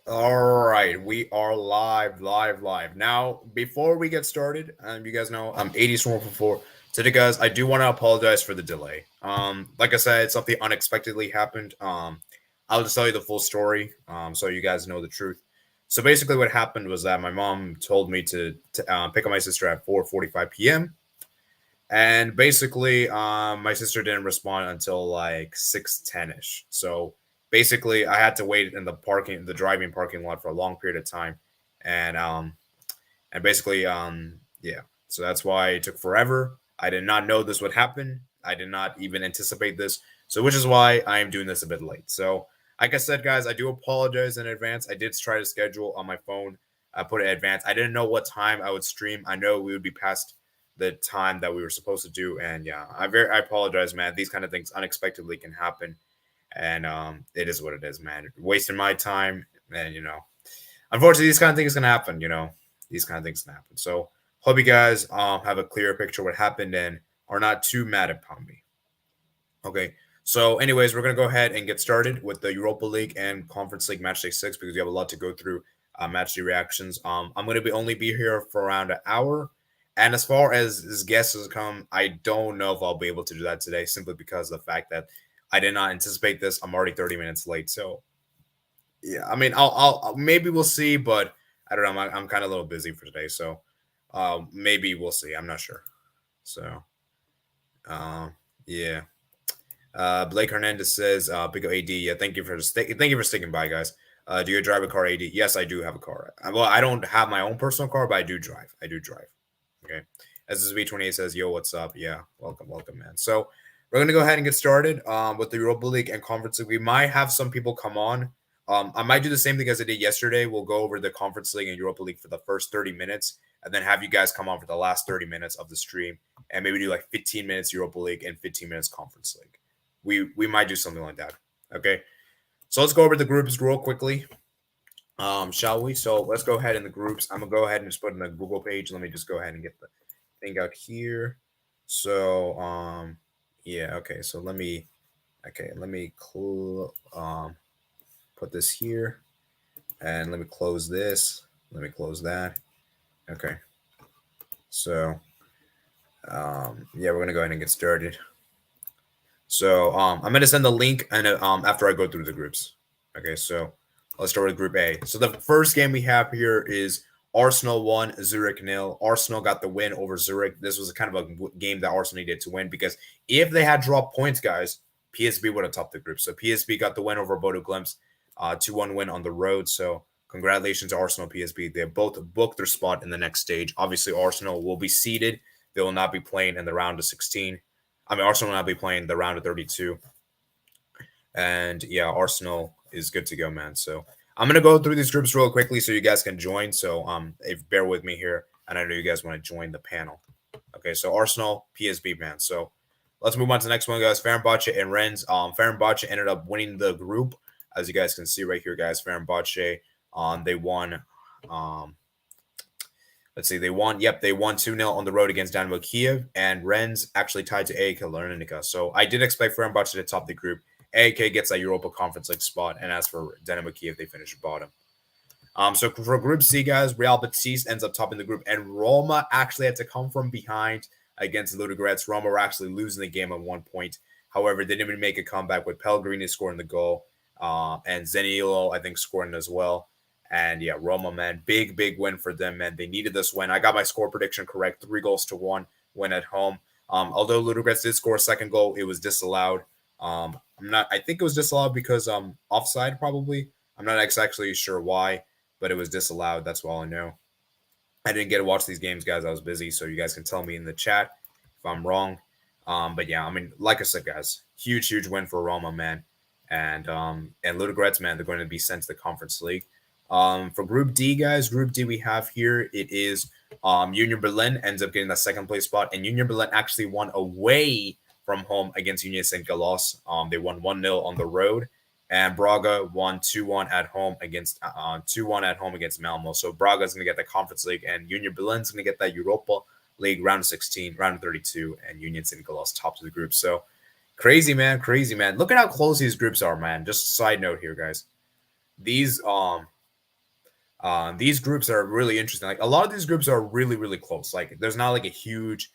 All right, we are live. Now, before we get started, you guys know I'm 80 Storm for 4. Today, guys, I do want to apologize for the delay. Like I said, something unexpectedly happened. I'll just tell you the full story, so you guys know the truth. So basically, what happened was that my mom told me to pick up my sister at 4:45 p.m. And basically, my sister didn't respond until like 6:10 ish. So basically, I had to wait in the driving parking lot for a long period of time, and basically, yeah. So that's why it took forever. I did not know this would happen. I did not even anticipate this. So which is why I am doing this a bit late. So like I said, guys, I do apologize in advance. I did try to schedule on my phone. I put it in advance. I didn't know what time I would stream. I know we would be past the time that we were supposed to do, and yeah, I apologize, man. These kind of things unexpectedly can happen, and it is what it is, man. Wasting my time, and unfortunately, these kind of things can happen. These kind of things can happen. So hope you guys have a clearer picture of what happened and are not too mad upon me. Okay. So, anyways, we're gonna go ahead and get started with the Europa League and Conference League Matchday 6 because we have a lot to go through. Matchday reactions. I'm gonna only be here for around an hour, and as far as guests come, I don't know if I'll be able to do that today, simply because of the fact that I did not anticipate this. I'm already 30 minutes late, so yeah. I mean, maybe we'll see, but I don't know. I'm kind of a little busy for today, so maybe we'll see. I'm not sure. So, uh, yeah. Blake Hernandez says, "Big AD, yeah, thank you for sticking by, guys. Do you drive a car, AD? Yes, I do have a car. Well, I don't have my own personal car, but I do drive. I do drive. Okay. SSV28 says, "Yo, what's up? Yeah, welcome, man. So we're gonna go ahead and get started with the Europa League and Conference League. We might have some people come on. I might do the same thing as I did yesterday. We'll go over the Conference League and Europa League for the first 30 minutes, and then have you guys come on for the last 30 minutes of the stream, and maybe do like 15 minutes Europa League and 15 minutes Conference League. We might do something like that. Okay. So let's go over the groups real quickly. Shall we? So let's go ahead in the groups. I'm gonna go ahead and just put in the Google page. Let me just go ahead and get the thing out here. So yeah, okay. So let me put this here, and let me close this. Let me close that. Okay. So yeah, we're gonna go ahead and get started. So I'm gonna send the link and after I go through the groups. Okay, so let's start with Group A. So the first game we have here is Arsenal 1, Zurich 0. Arsenal got the win over Zurich. This was kind of a game that Arsenal needed to win because if they had dropped points, guys, PSV would have topped the group. So PSV got the win over Bodo Glimt, 2-1 win on the road. So congratulations to Arsenal PSV. They both booked their spot in the next stage. Obviously, Arsenal will be seeded. They will not be playing in the round of 16. I mean, Arsenal will not be playing the round of 32. And yeah, Arsenal is good to go, man. So I'm gonna go through these groups real quickly so you guys can join. So if bear with me here, and I know you guys want to join the panel. Okay, so Arsenal, PSV, man. So let's move on to the next one, guys. Fenerbahce and Rennes. Fenerbahce ended up winning the group, as you guys can see right here, guys. Fenerbahce, they won. Let's see, they won. Yep, they won 2-0 on the road against Dynamo Kiev, and Rennes actually tied to AEK Larnaca. So I did expect Fenerbahce to top the group. AEK gets that Europa Conference League spot, and as for Dynamo Kiev, they finished bottom. So for Group C, guys, Real Betis ends up topping the group, and Roma actually had to come from behind against Ludogorets. Roma were actually losing the game at one point. However, they didn't even make a comeback with Pellegrini scoring the goal, and Zaniolo, I think, scoring as well. And yeah, Roma, man, big win for them, man. They needed this win. I got my score prediction correct, 3-1 win at home. Although Ludogorets did score a second goal, it was disallowed. I think it was disallowed because offside probably. I'm not exactly sure why, but it was disallowed. That's all I know. I didn't get to watch these games, guys. I was busy, so you guys can tell me in the chat if I'm wrong. But yeah, I mean, like I said, guys, huge win for Roma, man. And Ludogorets, man, they're going to be sent to the Conference League. For Group D, guys, Group D we have here, it is Union Berlin ends up getting the second place spot, and Union Berlin actually won away from home against Union St. Gallos. They won 1-0 on the road, and Braga won 2-1 at home against Malmo. So Braga's going to get the Conference League, and Union Berlin's going to get that Europa League round of 16, round of 32, and Union St. Gallos top of the group. So crazy, man. Look at how close these groups are, man. Just a side note here, guys. These These groups are really interesting. Like a lot of these groups are really, really close. Like there's not like a huge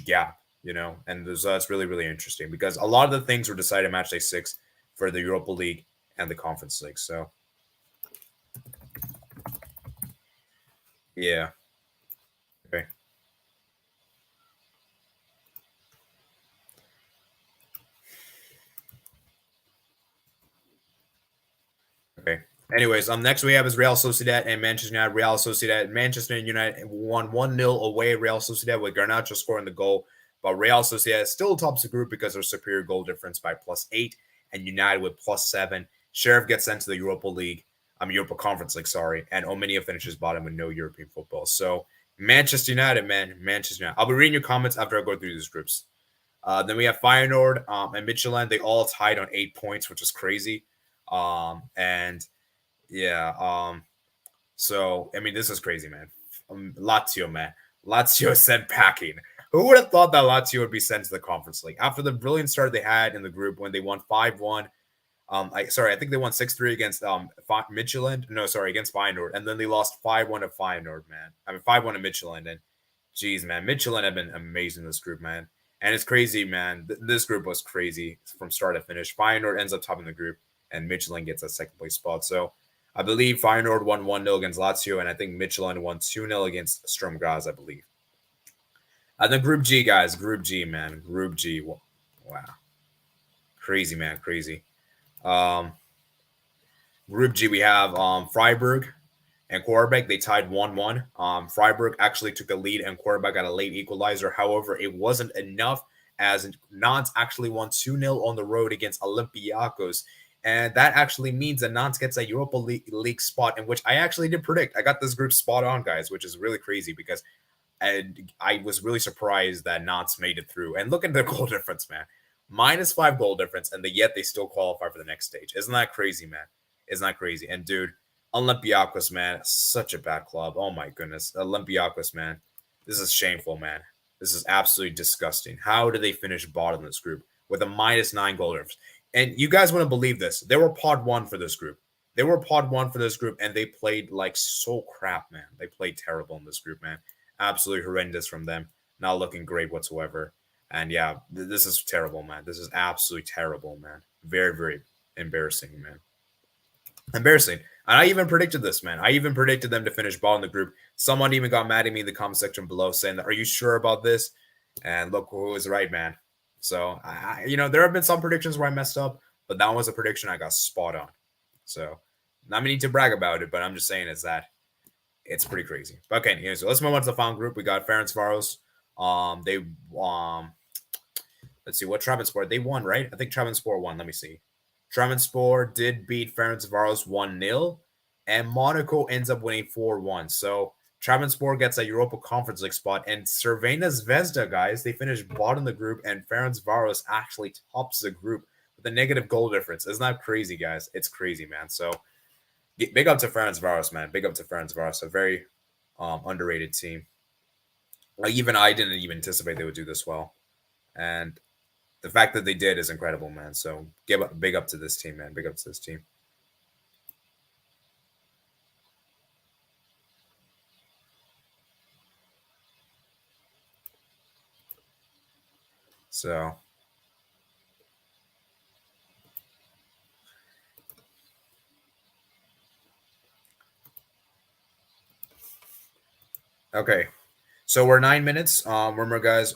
gap, and that's really, really interesting because a lot of the things were decided match day 6 for the Europa League and the Conference League. So yeah. Okay. Okay. Anyways, next we have is Real Sociedad and Manchester United. Real Sociedad, Manchester United won 1-0 away. Real Sociedad with Garnacho scoring the goal, but Real Sociedad still tops the group because of superior goal difference by +8, and United with +7. Sheriff gets sent to the Europa League, Europa Conference League, sorry, and Ominia finishes bottom with no European football. So Manchester United, man, Manchester United. I'll be reading your comments after I go through these groups. Then we have Feyenoord and Midtjylland. They all tied on 8 points, which is crazy. And yeah. So I mean, this is crazy, man. Lazio, man. Lazio sent packing. Who would have thought that Lazio would be sent to the Conference League after the brilliant start they had in the group when they won 5-1? I think they won 6-3 against Midtjylland. No, sorry, against Feyenoord, and then they lost 5-1 to Feyenoord, man. 5-1 to Midtjylland, and geez, man, Midtjylland have been amazing in this group, man. And it's crazy, man. This group was crazy from start to finish. Feyenoord ends up topping the group, and Midtjylland gets a second place spot. So I believe Feyenoord won 1-0 against Lazio, and I think Midtjylland won 2-0 against Sturm Graz, I believe. And then Group G, guys. Group G, man. Group G. Wow. Crazy, man. Crazy. Group G, we have Freiburg and Quarterback. They tied 1-1. Freiburg actually took the lead, and Quarterback got a late equalizer. However, it wasn't enough as Nantes actually won 2-0 on the road against Olympiacos. And that actually means that Nantes gets a Europa League spot, in which I actually did predict. I got this group spot on, guys, which is really crazy because I was really surprised that Nantes made it through. And look at the goal difference, man. -5 goal difference, and yet they still qualify for the next stage. Isn't that crazy, man? Isn't that crazy? And dude, Olympiacos, man, such a bad club. Oh my goodness. Olympiacos, man. This is shameful, man. This is absolutely disgusting. How did they finish bottom of this group with a -9 goal difference? And you guys wouldn't believe this. They were pod 1 for this group. They were pod 1 for this group, and they played like so crap, man. They played terrible in this group, man. Absolutely horrendous from them. Not looking great whatsoever. And yeah, this is terrible, man. This is absolutely terrible, man. Very, very embarrassing, man. Embarrassing. And I even predicted this, man. I even predicted them to finish bottom of the group. Someone even got mad at me in the comment section below saying, "Are you sure about this?" And look who was right, man. So, there have been some predictions where I messed up, but that was a prediction I got spot on. So, not meaning to brag about it, but I'm just saying is that it's pretty crazy. Okay, so let's move on to the final group. We got Ferencváros. Let's see what Trabzonspor. They won, right? I think Trabzonspor won. Let me see. Trabzonspor did beat Ferencváros 1-0, and Monaco ends up winning 4-1. So Trabzonspor gets a Europa Conference League spot, and Cervena Zvezda, guys, they finished bottom of the group, and Ferencváros actually tops the group with a negative goal difference. Isn't that crazy, guys? It's crazy, man. So big up to Ferencváros, man. Big up to Ferencváros, a very underrated team. Even I didn't even anticipate they would do this well, and the fact that they did is incredible, man. So big up to this team, man. Big up to this team. So okay. So we're 9 minutes. Remember, guys,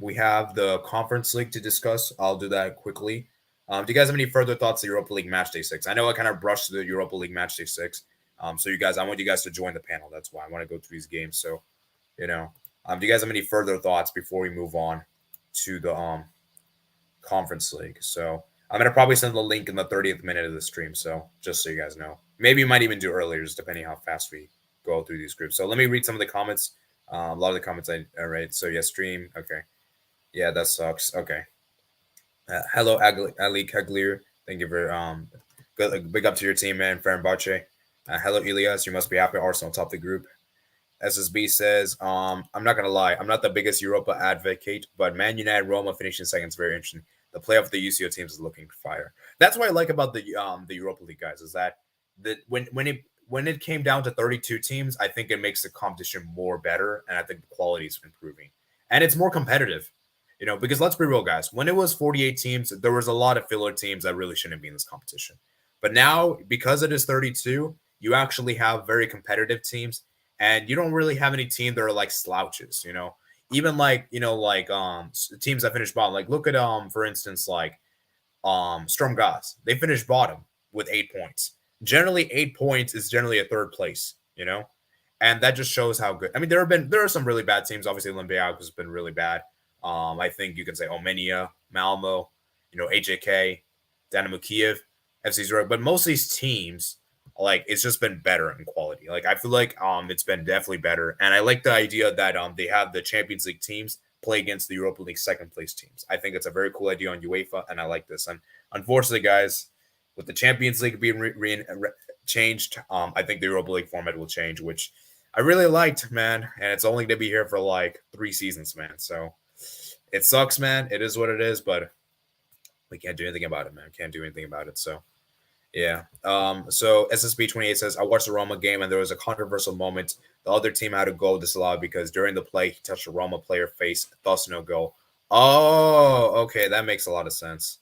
we have the Conference League to discuss. I'll do that quickly. Do you guys have any further thoughts on the Europa League Matchday 6? I know I kind of brushed through the Europa League Matchday 6. So I want you guys to join the panel. That's why I want to go through these games. So, do you guys have any further thoughts before we move on to the Conference League? So I'm gonna probably send the link in the 30th minute of the stream. So just so you guys know, maybe you might even do earlier, just depending how fast we go through these groups. So let me read some of the comments. A lot of the comments I read. So yeah, stream. Okay. Yeah, that sucks. Okay. Hello, Ali Keglir. Thank you for big up to your team, man. Fenerbahce. Hello, Elias. You must be happy Arsenal top the group. SSB says, I'm not gonna lie, I'm not the biggest Europa advocate, but Man United Roma finishing second is very interesting. The playoff of the UCL teams is looking fire. That's what I like about the Europa League, guys, is that when when it came down to 32 teams, I think it makes the competition more better, and I think the quality is improving, and it's more competitive. Because let's be real, guys. When it was 48 teams, there was a lot of filler teams that really shouldn't be in this competition. But now, because it is 32, you actually have very competitive teams, and you don't really have any team that are like slouches. Even like teams that finish bottom. Like look at for instance like Sturm Graz. They finished bottom with 8 points. Generally, 8 points is generally a third place. And that just shows how good. I mean, there are some really bad teams. Obviously, Olympiacos has been really bad. I think you can say Omenia, Malmo, HJK, Dynamo Kiev, FC Zurich, but most of these teams, like it's just been better in quality. Like I feel like it's been definitely better, and I like the idea that they have the Champions League teams play against the Europa League second place teams. I think it's a very cool idea on UEFA, and I like this. And unfortunately, guys, with the Champions League being changed, I think the Europa League format will change, which I really liked, man. And it's only going to be here for like 3 seasons, man. So it sucks, man. It is what it is, but we can't do anything about it, man. Can't do anything about it. So yeah. So SSB28 says, I watched the Roma game and there was a controversial moment. The other team had a goal disallowed because during the play, he touched a Roma player face, thus no goal. Oh, okay. That makes a lot of sense.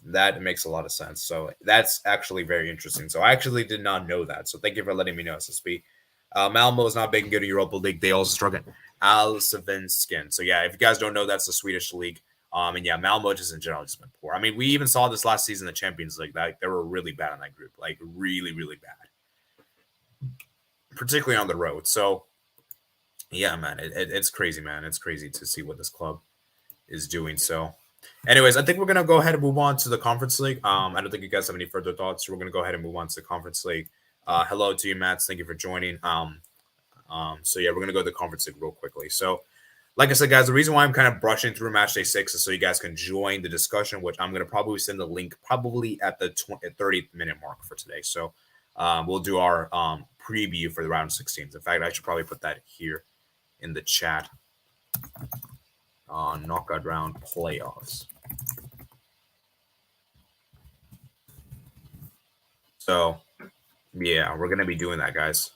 That makes a lot of sense. So that's actually very interesting. So I actually did not know that. So thank you for letting me know, SSB. Malmo is not making good in Europa League. They also struggle Allsvenskan. So yeah, if you guys don't know, that's the Swedish league. And yeah, Malmo just in general has been poor. I mean, we even saw this last season in the Champions League. That they were really bad in that group, like really, really bad, particularly on the road. So yeah, man, it's crazy, man. It's crazy to see what this club is doing. So, anyways, I think we're gonna go ahead and move on to the Conference League. I don't think you guys have any further thoughts. So we're gonna go ahead and move on to the Conference League. Hello to you, Matt. Thank you for joining. So yeah, we're gonna go to the Conference League real quickly. So. Like I said, guys, the reason why I'm kind of brushing through Matchday 6 is so you guys can join the discussion, which I'm going to probably send the link probably at the 30th minute mark for today. So we'll do our preview for the round of 16s. In fact, I should probably put that here in the chat. Knockout round playoffs. So, yeah, we're going to be doing that, guys.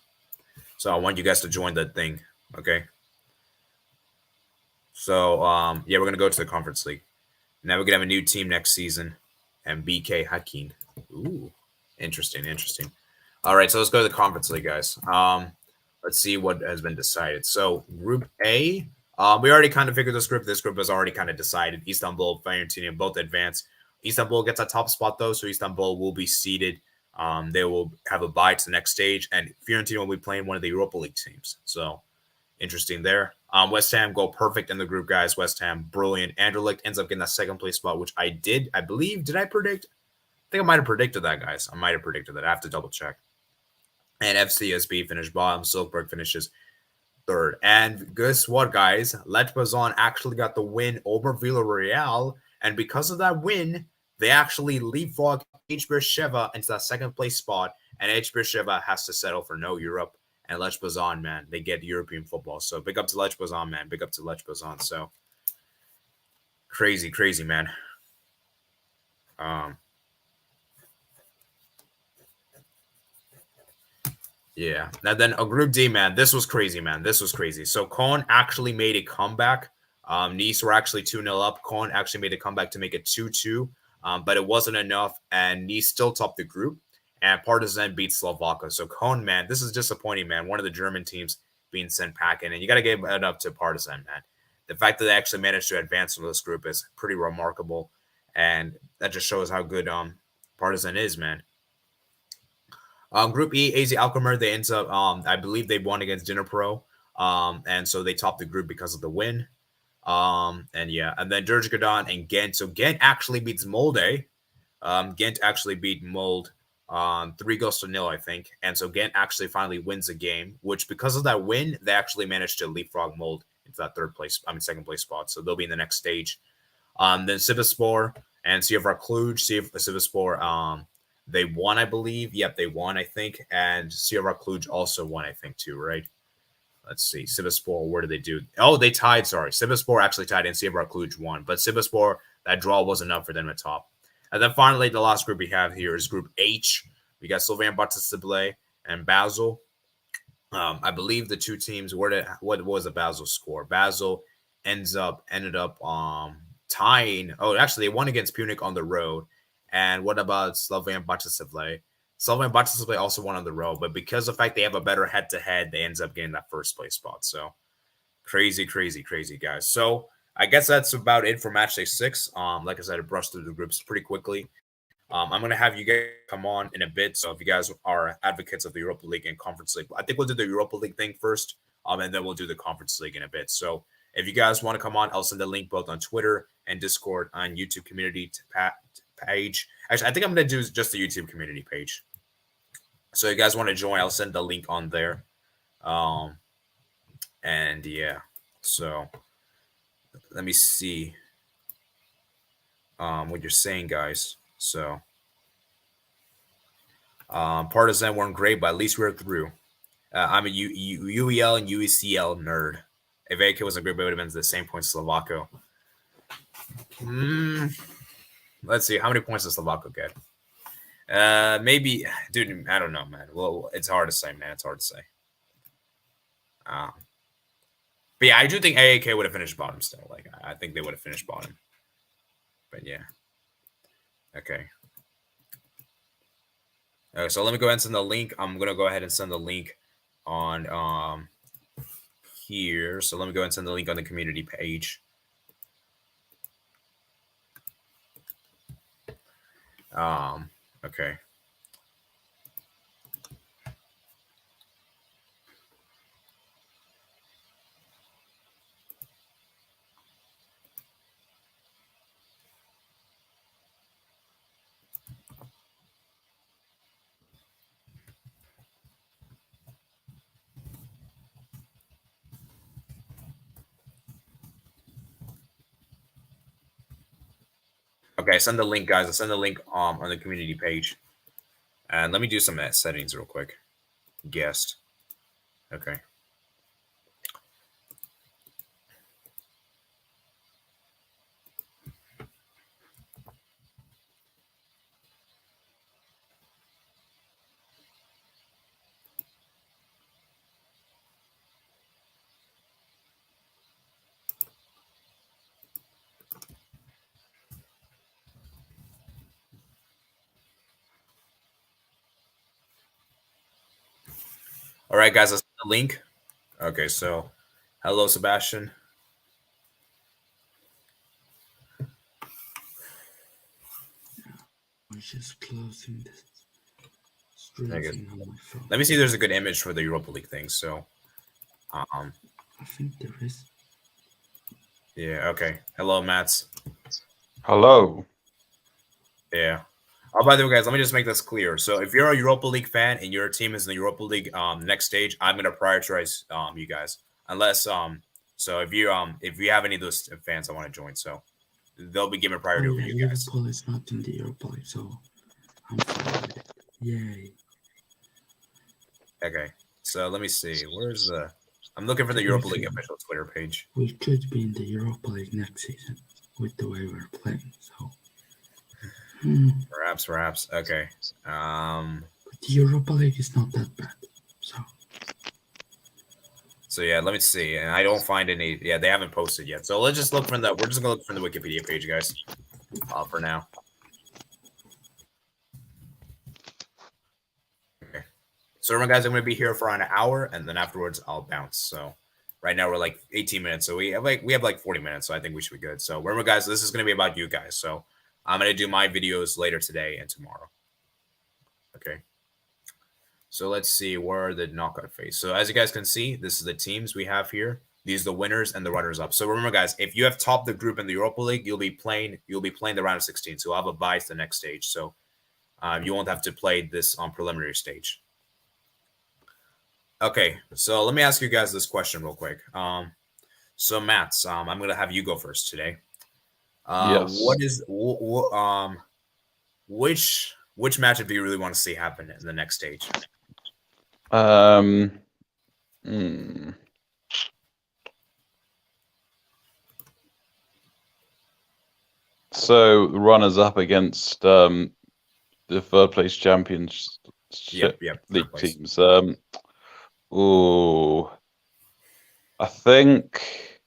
So I want you guys to join the thing, okay? So, yeah, we're going to go to the Conference League. Now we're going to have a new team next season. And BK Hakeem. Ooh, interesting. All right, so let's go to the Conference League, guys. Let's see what has been decided. So, Group A, we already kind of figured this group. This group is already kind of decided. Istanbul, Fiorentina, both advance. Istanbul gets a top spot, though, so Istanbul will be seeded. They will have a bye to the next stage. And Fiorentina will be playing one of the Europa League teams. So, interesting there. West Ham go perfect in the group, guys. West Ham, brilliant. Anderlecht ends up getting that second place spot, which I believe. Did I predict? I think I might have predicted that, guys. I might have predicted that. I have to double check. And FCSB finished bottom. Silkeborg finishes third. And guess what, guys? Lech Poznan actually got the win over Villarreal. And because of that win, they actually leapfrog H. Beersheva into that second place spot. And H. Beersheva has to settle for no Europe. And Lech Poznan, man, they get European football. So big up to Lech Poznan, man. Big up to Lech Poznan. So crazy, man. Yeah. Now then a Group D, man. This was crazy, man. This was crazy. So Caen actually made a comeback. Nice were actually 2-0 up. Caen actually made a comeback to make it 2-2. But it wasn't enough. And Nice still topped the group. And Partizan beat Slovakia. So Caen, man, this is disappointing, man. One of the German teams being sent packing. And you got to give it up to Partizan, man. The fact that they actually managed to advance from this group is pretty remarkable. And that just shows how good Partizan is, man. Group E, AZ Alkmaar, they end up, I believe they won against Dnipro. And so they topped the group because of the win. And yeah, and then Djurgården and Ghent. So Ghent actually beats Molde. Ghent actually beat Molde 3-0, I think. And so Ghent actually finally wins the game, which because of that win, they actually managed to leapfrog Molde into that second place spot. So they'll be in the next stage. Then Sivasspor and CFR Cluj. Sivasspor, they won, I believe. Yep, they won, I think. And CFR Cluj also won, I think, too, right? Let's see. Sivasspor, where did they do? Oh, they tied, sorry. Sivasspor actually tied and CFR Cluj won. But Sivasspor, that draw wasn't enough for them to top. And then finally, the last group we have here is Group H. We got Slovan Bratislava and Basel. I believe the two teams. What was the Basel score? Basel ended up tying. Oh, actually, they won against Punic on the road. And what about Slovan Bratislava? Slovan Bratislava also won on the road, but because of the fact they have a better head-to-head, they ends up getting that first place spot. So crazy, guys. So I guess that's about it for Matchday 6. Like I said, I brushed through the groups pretty quickly. I'm going to have you guys come on in a bit. So if you guys are advocates of the Europa League and Conference League, I think we'll do the Europa League thing first, and then we'll do the Conference League in a bit. So if you guys want to come on, I'll send the link both on Twitter and Discord on YouTube community page. Actually, I think I'm going to do just the YouTube community page. So if you guys want to join, I'll send the link on there. And yeah, so let me see what you're saying, guys. So Partizan weren't great, but at least we're through. I'm a UEL and UECL nerd. If AK wasn't great, but it would have been the same points as Slovako. Let's see. How many points does Slovako get? Maybe, dude, I don't know, man. Well, it's hard to say, man. It's hard to say. But yeah, I do think AAK would have finished bottom still. Like, I think they would have finished bottom. But yeah. Okay. So let me go ahead and send the link. I'm going to go ahead and send the link on here. So let me go ahead and send the link on the community page. Okay. Okay, send the link, guys. I'll send the link on the community page. And let me do some settings real quick. Guest. Okay. All right, guys, let's send the link. Okay, so hello, Sebastian. I'm just closing this stream on my phone. Let me see if there's a good image for the Europa League thing. So, I think there is. Yeah, okay. Hello, Mats. Hello. Yeah. Oh, by the way, guys, let me just make this clear. So if you're a Europa League fan and your team is in the Europa League next stage, I'm gonna prioritize you guys. Unless so if you have any of those fans that want to join, so they'll be given priority over you guys. Liverpool is not in the Europa League, so I'm fine with it. Yay. Okay. So let me see. Where's the I'm looking for the Europa League official Twitter page. We could be in the Europa League next season with the way we're playing, so Perhaps. Okay. But the Europa League is not that bad. So yeah, let me see. And I don't find any. Yeah, they haven't posted yet. So let's just look from the. We're just gonna look from the Wikipedia page, guys. For now. Okay. So remember, guys, I'm gonna be here for an hour, and then afterwards I'll bounce. So right now we're like 18 minutes. So we have like 40 minutes. So I think we should be good. So remember, guys, this is gonna be about you guys. So I'm gonna do my videos later today and tomorrow. Okay. So let's see, where are the knockout phase? So as you guys can see, this is the teams we have here. These are the winners and the runners up. So remember, guys, if you have topped the group in the Europa League, you'll be playing the round of 16. So I'll have a bye to the next stage. So you won't have to play this on preliminary stage. Okay, so let me ask you guys this question real quick. So Mats, I'm gonna have you go first today. Yes. What is which matchup do you really want to see happen in the next stage? So runners up against the third place championship Yep. league Third place. teams. Ooh, I think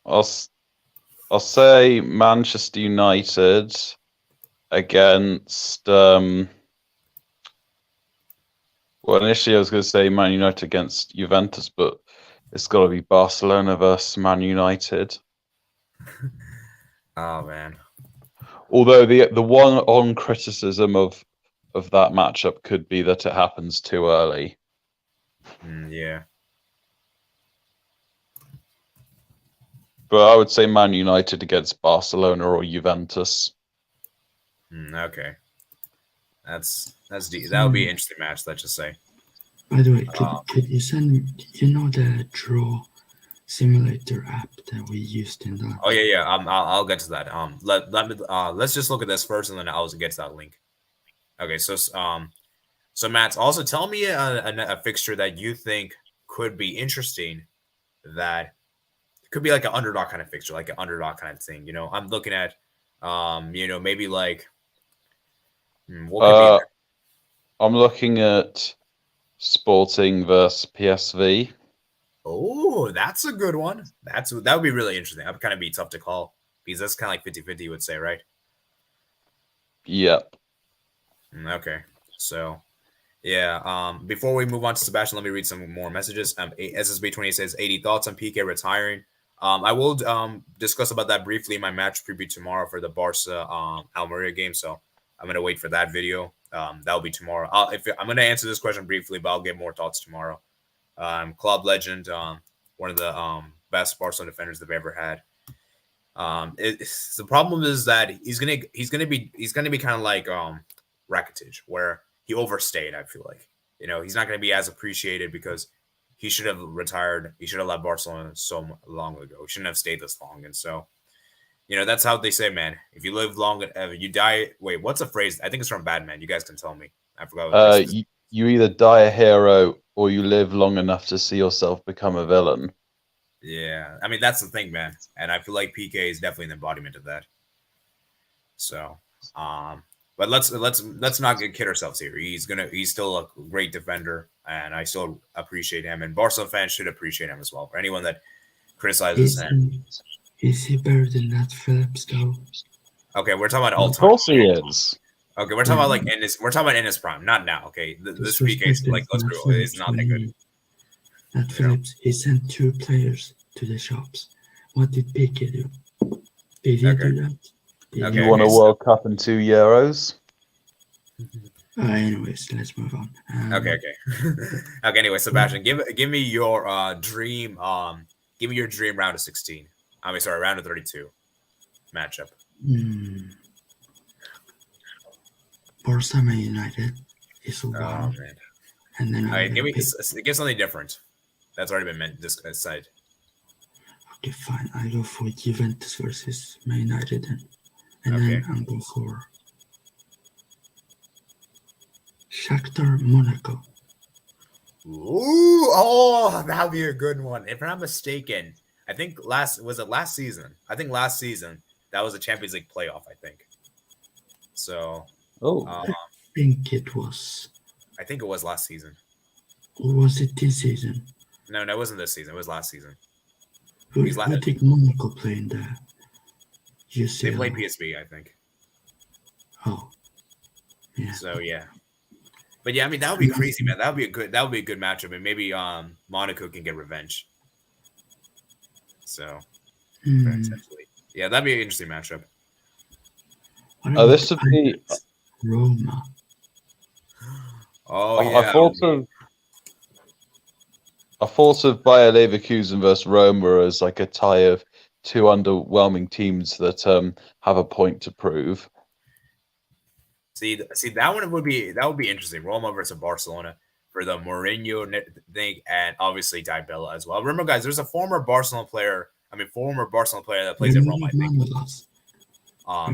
I'll say Manchester United against. Well, initially I was going to say Man United against Juventus, but it's got to be Barcelona versus Man United. Oh man. Although the one on criticism of that matchup could be that it happens too early. Yeah. But I would say Man United against Barcelona or Juventus. Okay. That would be an interesting match. Let's just say. By the way, could you send me, the draw simulator app that we used in the... Oh yeah. I'll get to that. Let's just look at this first, and then I'll get to that link. Okay, so Matt, also tell me a fixture that you think could be interesting, that could be like an underdog kind of fixture, like an underdog kind of thing. I'm looking at, maybe like, what could be there? I'm looking at Sporting versus PSV. Oh, that's a good one. That would be really interesting. That would kind of be tough to call because that's kind of like 50-50, you would say, right? Yep. Okay. So, yeah. Before we move on to Sebastian, let me read some more messages. SSB20 says 80 thoughts on PK retiring. I will discuss about that briefly in my match preview tomorrow for the Barca Almeria game. So I'm gonna wait for that video. That'll be tomorrow. I'm gonna answer this question briefly, but I'll get more thoughts tomorrow. Club legend, one of the best Barcelona defenders they've ever had. The problem is that he's gonna be kind of like Rakitic, where he overstayed. I feel like he's not gonna be as appreciated because he should have retired. He should have left Barcelona so long ago. He shouldn't have stayed this long. And so, that's how they say, man. If you live long, you die. Wait, what's the phrase? I think it's from Batman. You guys can tell me. I forgot what this is. You either die a hero or you live long enough to see yourself become a villain. Yeah, I mean that's the thing, man. And I feel like PK is definitely an embodiment of that. So, but let's not kid ourselves here. He's still a great defender, and I still appreciate him. And Barcelona fans should appreciate him as well. For anyone that criticizes him, is he better than Nat Phillips though? Okay, we're talking about all time. Of course he is. Okay, we're talking about we're talking about in his prime, not now. Okay, this PK is like let's be real, it's not that good. Nat Phillips, he sent 2 players to the shops. What did PK do? Did he do that? You won a World Cup and 2 Euros. Anyways, let's move on. Okay. Anyway, Sebastian, give me your dream. Give me your dream round of 16. Round of 32 matchup. Barca Man United is one. Oh man! And then give something different. That's already been decided. Okay, fine. I go for Juventus versus Man United, and then I'll go for Shakhtar Monaco. Ooh, that'd be a good one. If I'm not mistaken, I think last season. I think last season that was a Champions League playoff. I think. So. I think it was. I think it was last season. Or was it this season? No, it wasn't this season. It was last season. Who did Monaco play in the UECL? They played PSV, I think. Oh, yeah. So yeah, but yeah, I mean that would be crazy, man. That would be a good matchup, and maybe Monaco can get revenge. So potentially, yeah, that'd be an interesting matchup. This would be Roma. Oh yeah. I thought of Bayer Leverkusen versus Roma as like a tie of 2 underwhelming teams that have a point to prove. See that would be interesting. Roma versus Barcelona for the Mourinho thing, and obviously Dybala as well. Remember, guys, there's a former Barcelona player that plays at Roma. I think.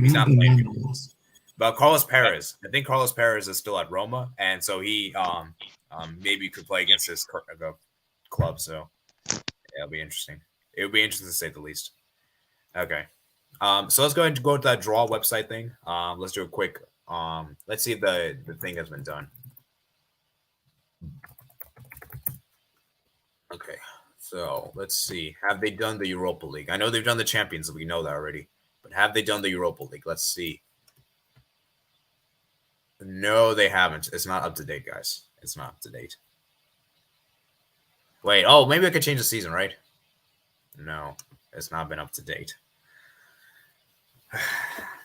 He's not playing. But Carlos Perez, I think Carlos Perez is still at Roma, and so he maybe could play against his club. So yeah, it'll be interesting. It would be interesting to say the least. Okay. So let's go ahead and go to that draw website thing. Let's do a quick. Let's see if the thing has been done. Okay, so let's see. Have they done the Europa League? I know they've done the Champions League. We know that already. But have they done the Europa League? Let's see. No, they haven't. It's not up to date, guys. It's not up to date. Wait. Oh, maybe I could change the season, right? No, it's not been up to date.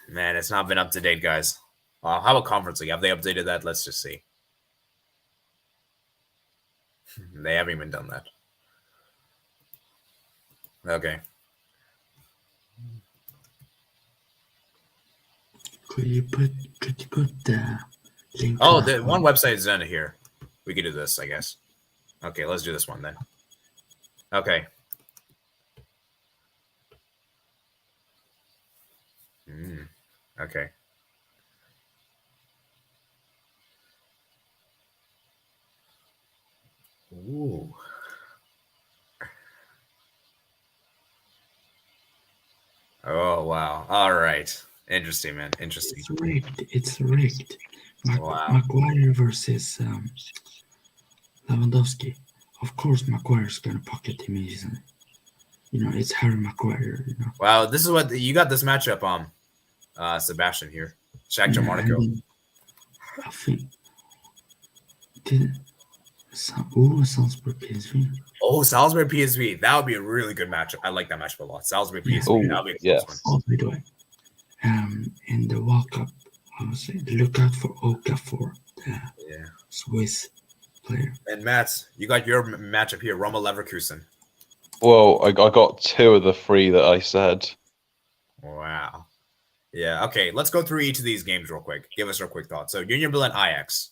Man, it's not been up to date, guys. How about Conference League? Have they updated that? Let's just see. They haven't even done that. Okay. Could you put the link? Oh, the one website is done here. We could do this, I guess. Okay, let's do this one then. Okay. Okay. Ooh. Oh, wow. All right. Interesting, man. Interesting. It's rigged. Wow. Maguire versus Lewandowski. Of course, Maguire's gonna pocket him easily. You know, it's Harry Maguire. You know. Wow, this is what you got this matchup Sebastian here. Shakhtar Monaco. I think did Salzburg PSV. Oh, Salzburg PSV. That would be a really good matchup. I like that matchup a lot. Salzburg PSV. That would be a close one. Oh, by the way, in the World Cup, I would say look out for Oka for the Swiss player. And Matt, you got your matchup here, Roma Leverkusen. Well, I got 2 of the 3 that I said. Wow. Yeah. Okay. Let's go through each of these games real quick. Give us your quick thoughts. So Union Berlin Ajax.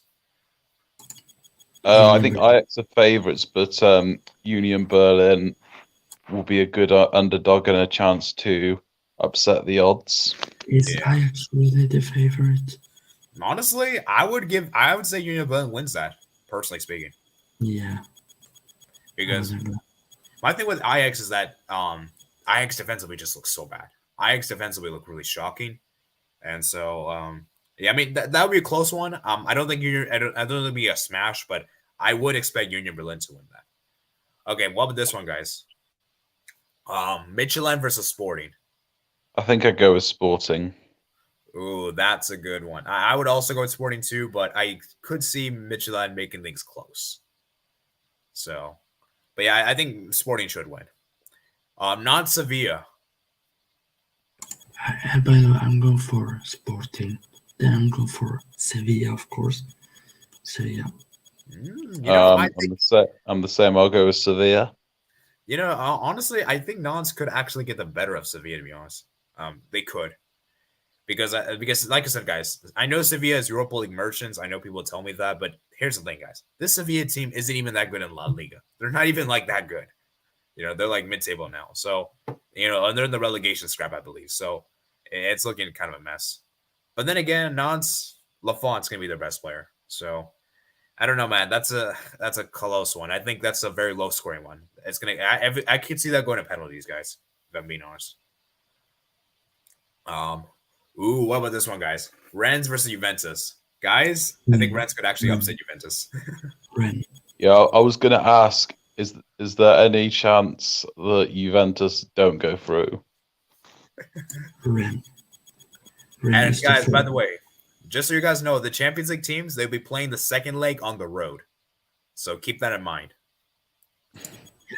I think Ajax are favourites, but Union Berlin will be a good underdog and a chance to upset the odds. Is Ajax really the favourite? Honestly, I would say Union Berlin wins that, personally speaking. Yeah. Because my thing with Ajax is that Ajax defensively just looks so bad. Ajax defensively look really shocking. And so I mean that would be a close one. I don't think it'll be a smash, but I would expect Union Berlin to win that. Okay, what about this one, guys? Midtjylland versus Sporting. I think I'd go with Sporting. Ooh, that's a good one. I would also go with Sporting too, but I could see Midtjylland making things close. So, but yeah, I think Sporting should win. Not Sevilla. By the way, I'm going for Sporting. Then I'm going for Sevilla, of course. Sevilla. I'm the same. I'll go with Sevilla. You know, honestly, I think Nantes could actually get the better of Sevilla. To be honest, they could, because like I said, guys, I know Sevilla is Europa League merchants. I know people tell me that, but here's the thing, guys: this Sevilla team isn't even that good in La Liga. They're not even like that good. You know, they're like mid-table now. So, you know, and they're in the relegation scrap, I believe. So it's looking kind of a mess. But then again, Nantes, Lafont's gonna be their best player. So I don't know, man. That's a close one. I think that's a very low scoring one. It's gonna. I could see that going to penalties, guys. If I'm being honest. What about this one, guys? Rennes versus Juventus, guys. I think Rennes could actually upset Juventus. Rennes. Yeah, I was gonna ask: is there any chance that Juventus don't go through? Rennes. And guys, by the way, just so you guys know, the Champions League teams, they'll be playing the second leg on the road. So keep that in mind.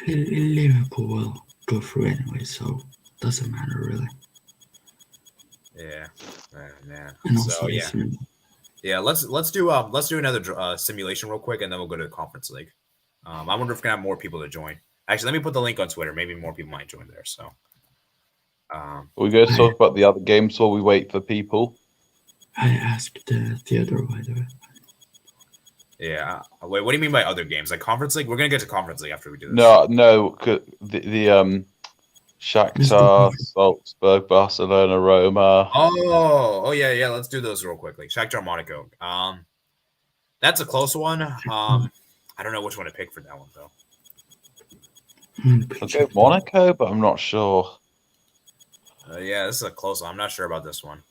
Liverpool will go through anyway, so doesn't matter really. Yeah, man. And so yeah. Let's do another simulation real quick, and then we'll go to the Conference League. I wonder if we can have more people to join. Actually, let me put the link on Twitter. Maybe more people might join there. So, we're going to talk about the other games while we wait for people. I asked Theodore, by the way. Yeah. Wait, what do you mean by other games? Like Conference League? We're gonna get to Conference League after we do this. No. The Shakhtar, Salzburg, Barcelona, Roma. Oh yeah. Let's do those real quickly. Shakhtar Monaco. That's a close one. I don't know which one to pick for that one though. I'll go Monaco, but I'm not sure. Yeah, this is a close one. I'm not sure about this one.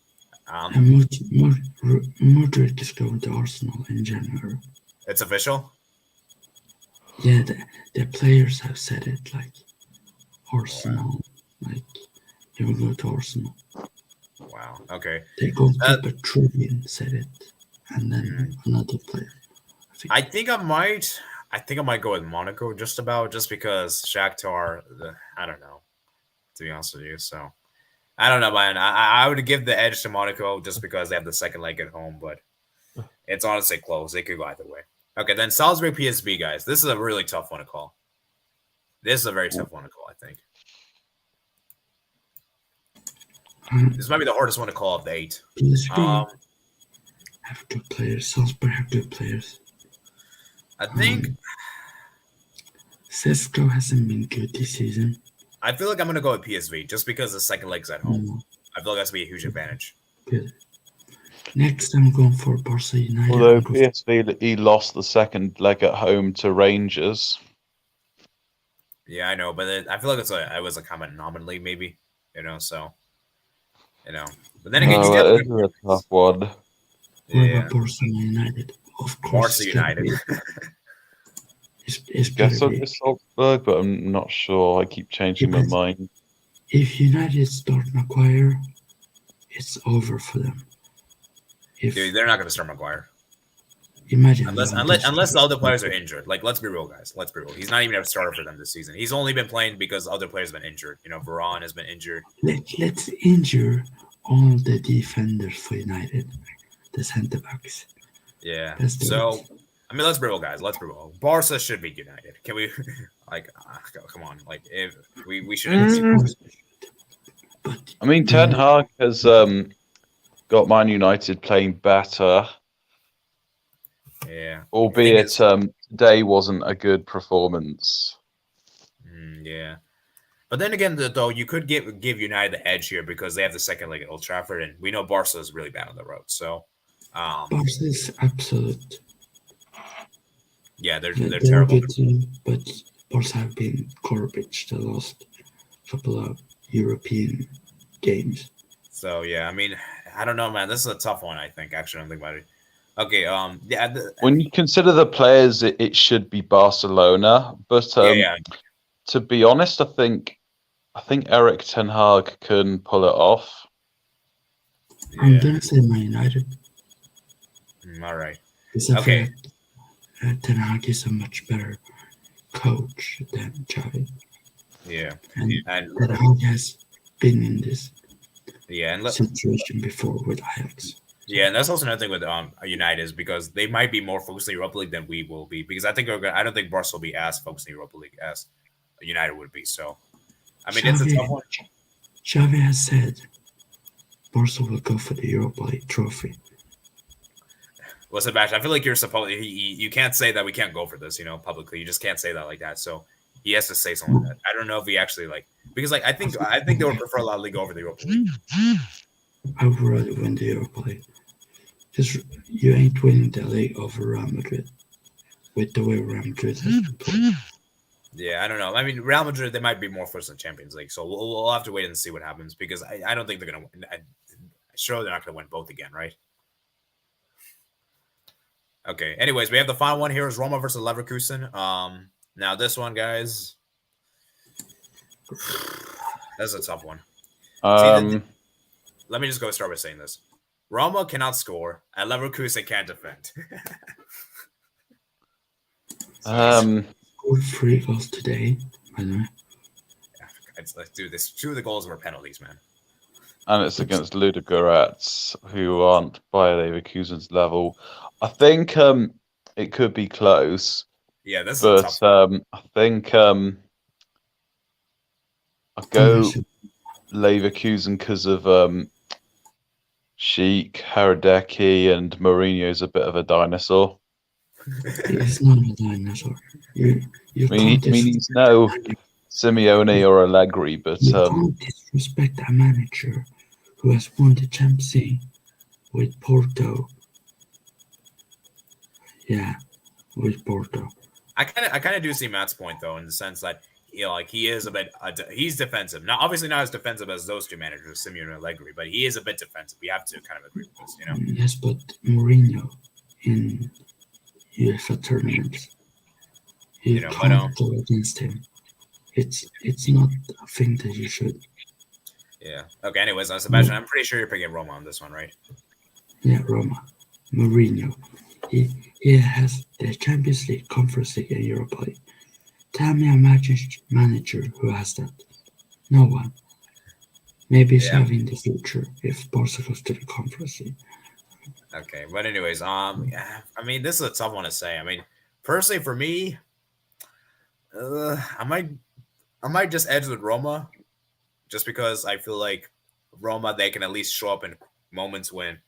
And Modric is going to Arsenal in January. It's official? Yeah, the players have said it, like Arsenal, like he will go to Arsenal. Wow. Okay. They go to Petrovian said it, and then another player. I think I might go with Monaco just because Shakhtar. I don't know, to be honest with you. So I don't know, man. I would give the edge to Monaco just because they have the second leg at home, but it's honestly close. It could go either way. Okay, then Salzburg PSV, guys. This is a really tough one to call. This is a very tough one to call, I think. This might be the hardest one to call of the 8. PSV have good players. Salzburg have good players. I think Sesko hasn't been good this season. I feel like I'm going to go with PSV just because the second leg's at home. I feel like that's going to be a huge advantage. Good. Next, I'm going for Barca United. Although PSV, he lost the second leg at home to Rangers. Yeah, I know, but I feel like it was a comment nominally, maybe, so, But then again, it is a tough one. Yeah. Barca United, of course. Barca United. It's guess I'll go Salzburg, but I'm not sure. I keep changing my mind. If United start Maguire, it's over for them. Dude, they're not going to start Maguire. Imagine unless the other players are injured. Like, let's be real, guys. Let's be real. He's not even a starter for them this season. He's only been playing because other players have been injured. Varane has been injured. Let's injure all the defenders for United, the centre backs. Yeah. So, I mean, let's be real, guys. Let's be real. Barca should be United. Can we, come on. Like, if we shouldn't. I mean, Ten Hag has got Man United playing better. Yeah. Albeit today wasn't a good performance. Yeah. But then again, though, you could give United the edge here because they have the second leg at Old Trafford, and we know Barca is really bad on the road. So, Barca is absolute. Yeah, they're terrible. A good team, but Barca have been garbage the last couple of European games. So yeah, I mean, I don't know, man. This is a tough one. I think actually, I'm thinking about it. Okay, yeah. When you consider the players, it should be Barcelona, but to be honest, I think Erik Ten Hag can pull it off. Yeah. I'm gonna say Man United. All right. Okay. Ten Hag is a much better coach than Xavi. Yeah, and Ten Hag has been in this situation before with Ajax. Yeah, and that's also another thing with United is because they might be more focused on Europa League than we will be. Because I don't think Barca will be as focused on Europa League as United would be. So, I mean, it's a tough one. Xavi has said Barca will go for the Europa League trophy. Well, Sebastian, I feel like you're supposed. You can't say that we can't go for this, publicly. You just can't say that like that. So he has to say something like that. I don't know if he actually because I think they would prefer La Liga over the Europa League. I would rather win the Europa League. Because you ain't winning the league over Real Madrid with the way Real Madrid has been playing. Yeah, I don't know. I mean, Real Madrid, they might be more first in Champions League, so we'll have to wait and see what happens because I don't think they're going to win. Sure, they're not going to win both again, right? Okay. Anyways, we have the final one here is Roma versus Leverkusen. Now this one, guys, that's a tough one. Let me just go start by saying this. Roma cannot score, and Leverkusen can't defend. Scored 3 goals today, by the way. Let's do this. 2 of the goals were penalties, man. And it's against Ludogorets, who aren't by Leverkusen's level. I think it could be close. Yeah, this is a tough one. I think I'll go Leverkusen because of Sheik, Haradecki, and Mourinho's a bit of a dinosaur. He's not a dinosaur. I mean, he's no Simeone or Allegri, but you can't disrespect a manager who has won the Champions League with Porto. Yeah, with Porto. I kind of do see Matt's point though, in the sense that like he is a bit. He's defensive. Now, obviously not as defensive as those two managers, Simeone and Allegri, but he is a bit defensive. We have to kind of agree with this, Yes, but Mourinho in UEFA tournaments, you can't go against him. It's not a thing that you should. Yeah. Okay. Anyways, Sebastian, I'm pretty sure you're picking Roma on this one, right? Yeah, Roma. Mourinho. He has the Champions League, Conference League, and Europa League. Tell me a manager who has that. No one. Maybe Xavi in the future if Barca goes to the Conference League. Okay, but anyways, I mean, this is a tough one to say. I mean, personally, for me, I might just edge with Roma, just because I feel like Roma, they can at least show up in moments when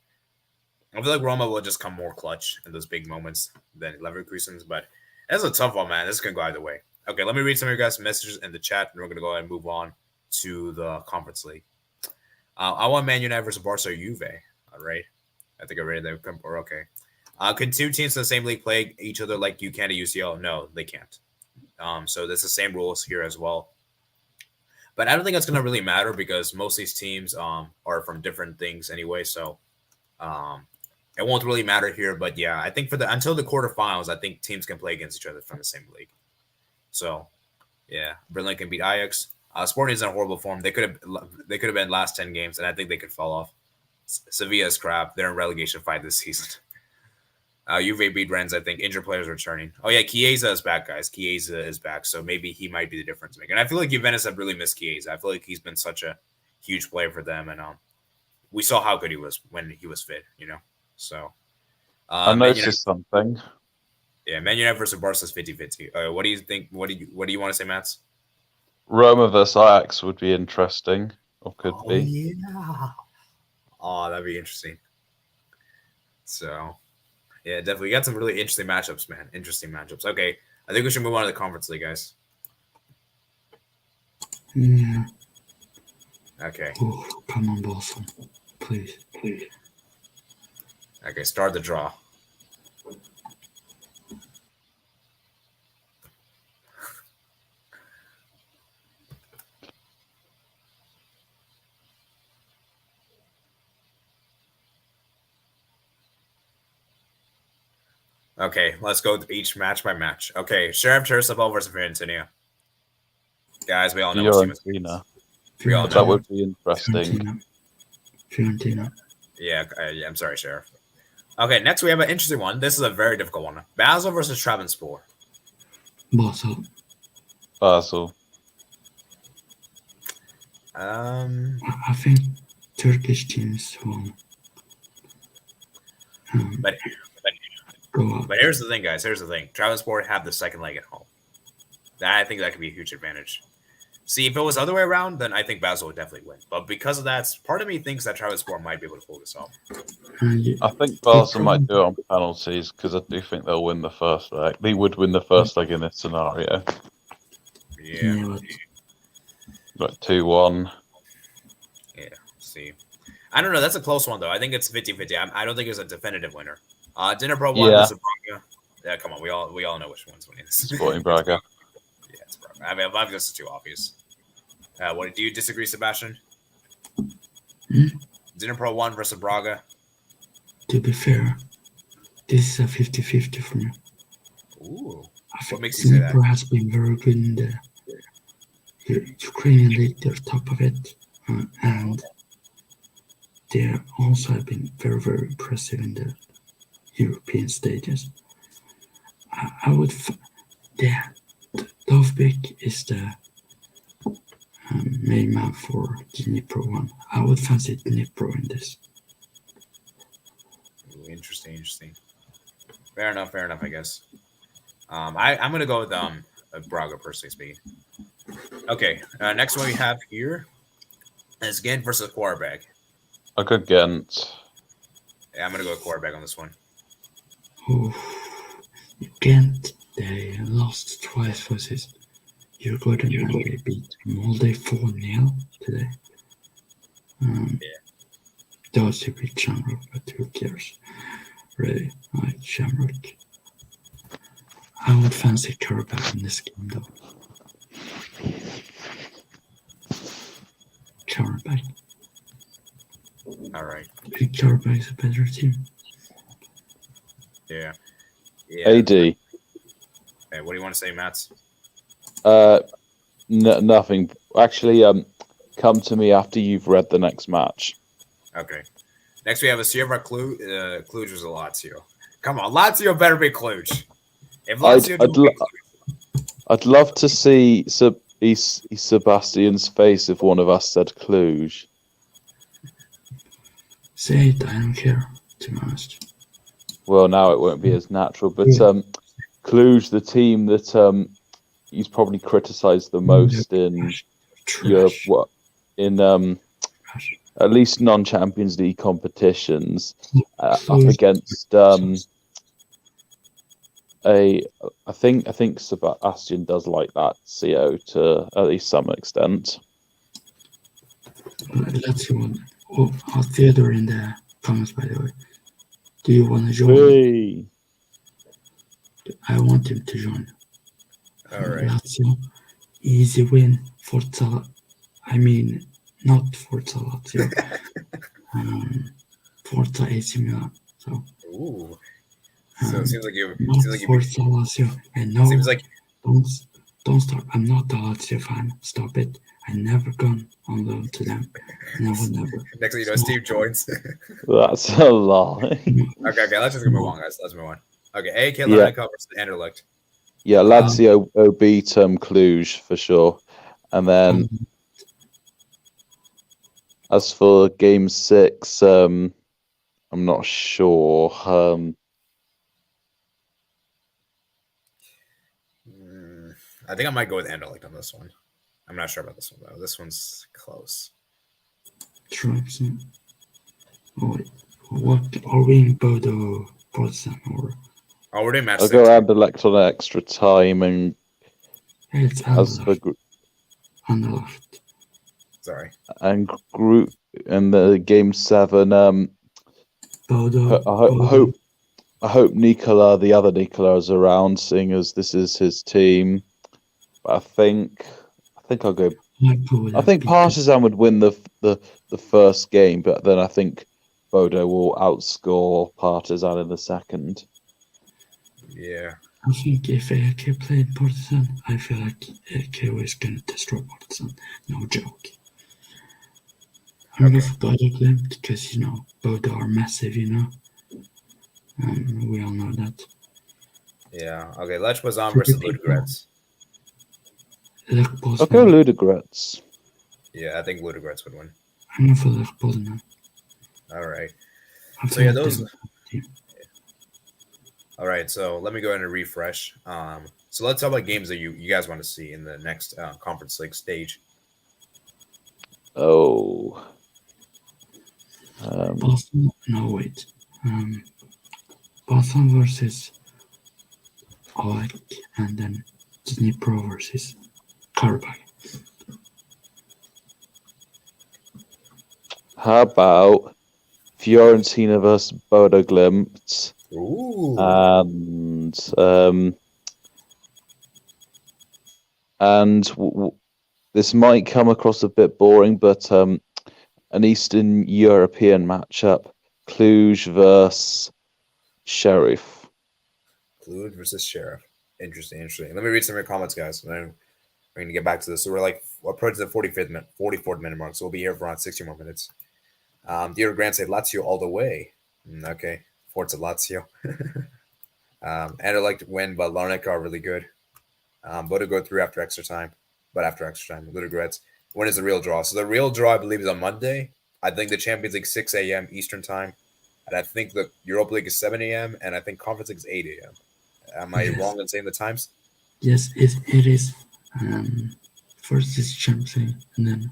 I feel like Roma will just come more clutch in those big moments than Leverkusen's. But that's a tough one, man. This can go either way. Okay, let me read some of your guys' messages in the chat, and we're gonna go ahead and move on to the Conference League. I want Man United versus Barca or Juve. All right. I think I read that. Or okay. Can two teams in the same league play each other like you can at UCL? No, they can't. So there's the same rules here as well. But I don't think that's going to really matter because most of these teams are from different things anyway. So it won't really matter here. But yeah, I think until the quarterfinals, I think teams can play against each other from the same league. So yeah, Berlin can beat Ajax. Sporting is in horrible form. They could have been last 10 games, and I think they could fall off. Sevilla is crap. They're in relegation fight this season. Juve beat Rennes, I think. Injured players returning. Oh, yeah, Chiesa is back, guys. Chiesa is back, so maybe he might be the difference maker. And I feel like Juventus have really missed Chiesa. I feel like he's been such a huge player for them, and we saw how good he was when he was fit, So I noticed something. Yeah, Man United versus Barca is 50-50. What do you think? What do you want to say, Mats? Roma versus Ajax would be interesting, or could be. Yeah. Oh, that'd be interesting. So, yeah, definitely. We got some really interesting matchups, man. Interesting matchups. Okay, I think we should move on to the Conference League, guys. Yeah. Okay. Oh, come on, Barca. Please. Okay, start the draw. Okay, let's go each match by match. Okay, Sheriff Tiraspol versus Fiorentina. Guys, we all know Fiorentina. That would be interesting. Fiorentina. Yeah, I'm sorry, Sheriff. Okay, next we have an interesting one. This is a very difficult one. Basel versus Trabzonspor. Basel. I think Turkish teams won. But here's the thing, guys. Here's the thing. Trabzonspor have the second leg at home. I think that could be a huge advantage. See, if it was the other way around, then I think Basel would definitely win. But because of that, part of me thinks that Trabzonspor might be able to pull this off. I think Barca might do it on penalties because I do think they'll win the first leg. They would win the first leg in this scenario. Yeah. Like 2-1. Yeah, see. I don't know. That's a close one, though. I think it's 50-50. I don't think it's a definitive winner. Dnipro 1 versus Braga. Yeah, come on. We all know which one's winning this. Sporting Braga. Yeah, it's Braga. I mean, I guess it's too obvious. What do you disagree, Sebastian? Dnipro 1 versus Braga. To be fair, this is a 50-50 for me. Ooh. What makes you say that? Dnipro has been very good in the Ukrainian league. They're top of it. And they also have been very, very impressive in the European stages. I would. Dovbyk is the main man for Dnipro 1. I would fancy Dnipro in this. Ooh, interesting. Fair enough, I guess. I'm going to go with Braga, personally speaking. Okay, next one we have here is Ghent versus Quarterback. I could Ghent. Yeah, I'm going to go with Quarterback on this one. Oh, Ghent, they lost twice versus Jurgården and they beat Molde 4-0 today. That was a big Shamrock, but who cares? Really, like Shamrock. I would fancy Quarterback in this game, though. All right. Karabakh is a better team. Yeah. AD. Hey, what do you want to say, Mats? Nothing. Actually, come to me after you've read the next match. Okay. Next, we have a Sierra Cluj. Cluj is a Lazio. Come on, Lazio better be Cluj. If Lazio I'd love to see Sebastian's face if one of us said Cluj. Say it, I don't care, to be honest. Well, now it won't be as natural, but Cluj, the team that he's probably criticised the most in Europe, in at least non-Champions League competitions, up against I think Sebastian does like that CO to at least some extent. Let's see what. Oh, Theodore in the comments, by the way. Do you want to join? Hey. I want him to join. All right. Lazio, easy win. Forza. I mean, not Forza Lazio. Forza AC Milan. So. Ooh. So it seems like you. Forza Lazio. And no. Seems like. Don't start. I'm not a Lazio fan. Stop it. I never gone on loan to them. And I would never. Next thing you know, Steve joins. That's a lie. Okay. Let's just move on, guys. Let's move on. Okay. AK Larnaca versus Anderlecht. Yeah, Lazio beat Cluj for sure. And then as for game 6, I'm not sure. I think I might go with Anderlecht on this one. I'm not sure about this one though. This one's close. Tromsø. What are we in Bodo Potsdam or? Oh, we're doing match. I'll go Anderlecht on extra time and it's Anderlecht. Sorry. And group and the game 7. Bodo. I hope Nicola, the other Nicola, is around, seeing as this is his team. But I think I'll go. I think Partizan would win the first game, but then I think Bodo will outscore Partizan in the second. Yeah. I think if AK played Partizan, I feel like AK was going to destroy Partizan. No joke. I'm going for Bodo Glimt because, Bodo are massive, we all know that. Yeah. Okay, Lech Poznan versus Ludogorets. I'll go Ludogorets. Yeah, I think Ludogorets would win. I'm going for Lech Poznan. All right. So yeah, those. All right, so let me go ahead and refresh. So let's talk about games that you guys want to see in the next Conference League stage. Oh. Boston. No, wait. Boston versus Olek, and then Dnipro versus Karabakh. How about Fiorentina versus Bodo Glimt? Ooh. And this might come across a bit boring, but an Eastern European matchup: Cluj versus Sheriff. Cluj versus Sheriff. Interesting. Let me read some of your comments, guys. And then we're going to get back to this. So we're approaching the 44th minute mark. So we'll be here for around 60 more minutes. Dear Grant said Lazio all the way. Okay. Forza Lazio. Anderlecht win, but Larnaca are really good. Bodo go through after extra time. But after extra time, Ludogorets. When is the real draw? So the real draw, I believe, is on Monday. I think the Champions League 6 a.m. Eastern time. And I think the Europa League is 7 a.m. And I think Conference League is 8 a.m. Am I wrong in saying the times? Yes, it is. First is Champions League, and then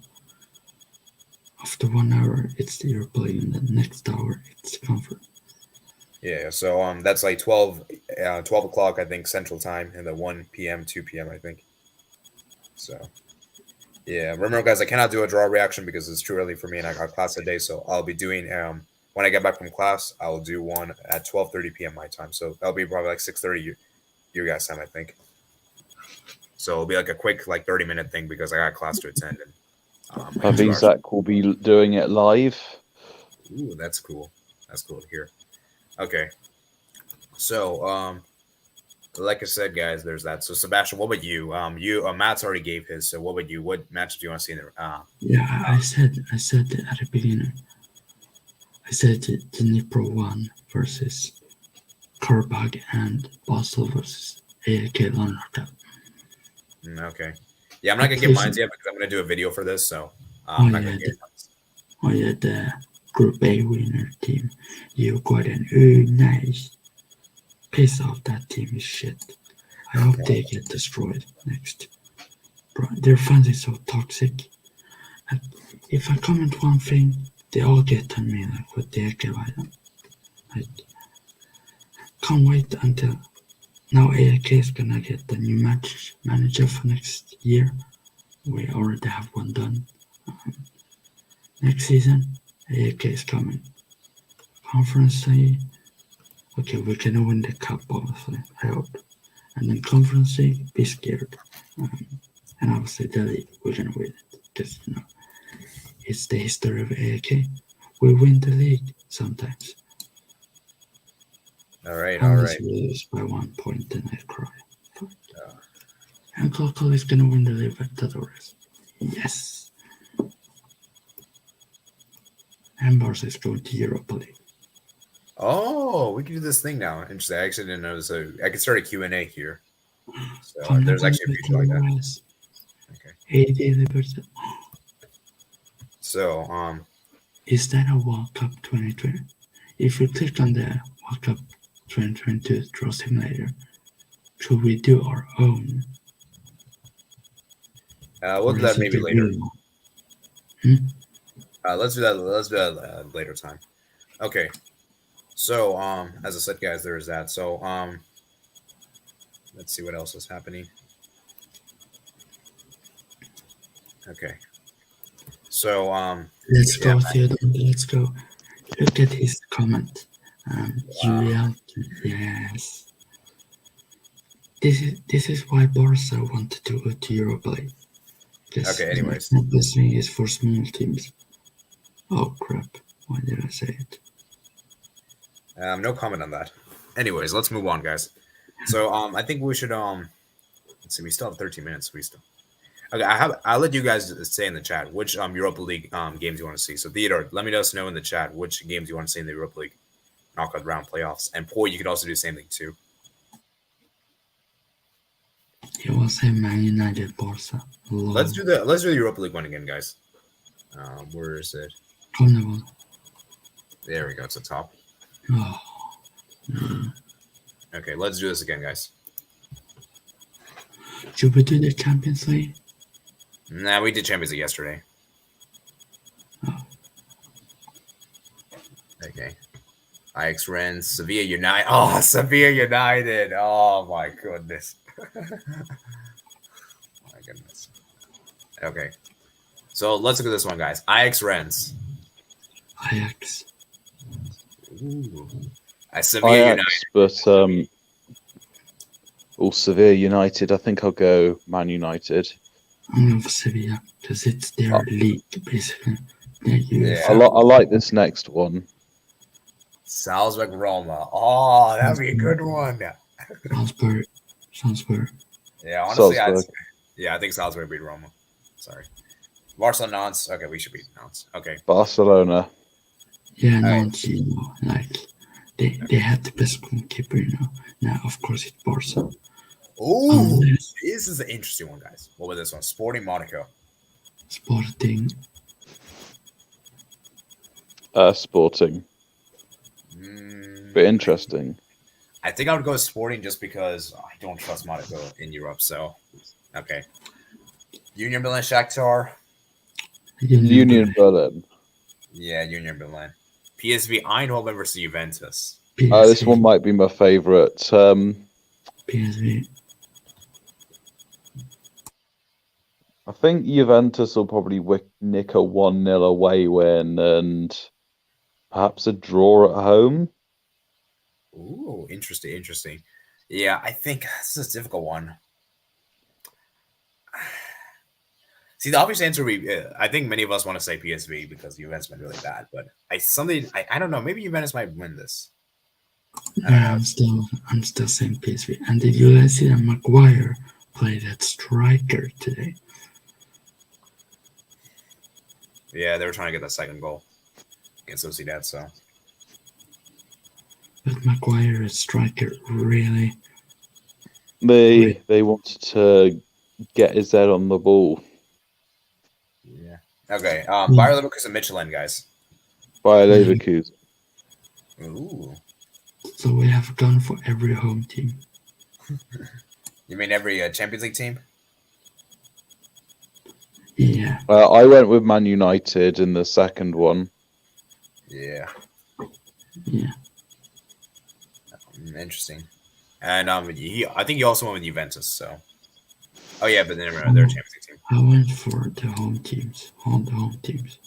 after 1 hour, it's the Europa League, and the next hour, it's the Conference. Yeah, so that's like 12 o'clock, I think, Central Time, and then 1 p.m., 2 p.m., I think. So, yeah. Remember, guys, I cannot do a draw reaction because it's too early for me, and I got class today, so I'll be doing when I get back from class, I'll do one at 12:30 p.m. my time. So that'll be probably like 6:30 your guys' time, I think. So it'll be like a quick 30-minute thing because I got class to attend. And I think Zach will be doing it live. Ooh, that's cool. That's cool to hear. Okay. So, like I said, guys, there's that. So, Sebastian, what about you? Matt's already gave his. So, what about you? What match do you want to see in the? Yeah, I said that at the beginning. I said the Dnipro 1 versus Karabakh and Basel versus AAK Lanarka. Okay. Yeah, I'm not gonna get mine yet because I'm gonna do a video for this. So, I'm not gonna get. The Group A winner team. You got an nice. Piss off, that team is shit. I hope they get destroyed next. Bro, their fans is so toxic. And if I comment one thing, they all get on me like what the heck have I done? I can't wait until now AAK is gonna get the new match manager for next year. We already have one done. Next season, AAK is coming. Conference League. Okay, we're gonna win the cup, obviously. I hope. And then Conference League, be scared. And obviously the league, we're gonna win it. Because, it's the history of AAK. We win the league sometimes. All right. Unless we lose by 1 point, then I cry. And Coco is gonna win the Libertadores. Yes. And Barca is going to Europa League. Oh, we can do this thing now. Interesting. I actually didn't know. So I could start a Q&A here. So there's actually a feature like that. Okay. So is that a World Cup 2020? If you click on the World Cup 2022 Draw Simulator, should we do our own? we'll do that maybe later. Let's do that. Let's do that later time. Okay. So as I said, guys, there is that. So let's see what else is happening. Okay. So let's go, Theodore. Let's go. Look at his comment. UEL, yes. This is why Barca wanted to go to Europa League. Okay. Anyways, this thing is for small teams. Oh crap! Why did I say it? No comment on that. Anyways, let's move on, guys. So I think we should let's see. We still have 13 minutes. Okay. I'll let you guys say in the chat which Europa League games you want to see. So Theodore, let me know in the chat which games you want to see in the Europa League knockout round playoffs. And Paul, you could also do the same thing too. You will say Man United, Barca. Let's do the Europa League one again, guys. Where is it? Carnival. There we go. It's the top. Oh. Okay, let's do this again, guys. Should we do the Champions League? Nah, we did Champions League yesterday. Oh. Okay. Ajax Rennes, Sevilla United. Oh, Sevilla United. Oh my goodness. My goodness. Okay. So let's look at this one, guys. Ajax Rennes. Ajax. Ooh. Sevilla Ajax, United. But Sevilla United. I think I'll go Man United. I'm going for Sevilla because it's their league, basically. Yeah. I like this next one. Salzburg Roma. Oh, that'd be a good one. Salzburg. Yeah, honestly, Salzburg. I think Salzburg beat Roma. Sorry. Barcelona, Nantes. Okay, we should beat Nantes. Okay. Barcelona. Yeah, Nantes, they had the best goalkeeper, Now, of course, it's Barca. Oh, this is an interesting one, guys. What was this one? Sporting Monaco. Sporting. Sporting. But interesting. I think I would go Sporting just because I don't trust Monaco in Europe. So, okay. Union Berlin, Shakhtar. Union Berlin. Yeah, Union Berlin. PSV Eindhoven versus Juventus. This one might be my favorite. PSV. I think Juventus will probably nick a 1-0 away win and perhaps a draw at home. Ooh, interesting. Yeah, I think this is a difficult one. See, the obvious answer I think many of us want to say PSV because Juventus been really bad, but I don't know. Maybe Juventus might win this. I'm still saying PSV. And did you guys see that Maguire played at striker today? Yeah, they were trying to get that second goal against Sociedad, so. But Maguire at striker, really? They wanted to get his head on the ball. Yeah. Okay. Bayer Leverkusen Michelin, guys. Bayer Leverkusen. Ooh. So we have gone for every home team. You mean every Champions League team? Yeah. I went with Man United in the second one. Yeah. Yeah. Interesting. And I think you also went with Juventus. So. Oh yeah, but they're a Champions League team. I went for the home teams. All the home teams.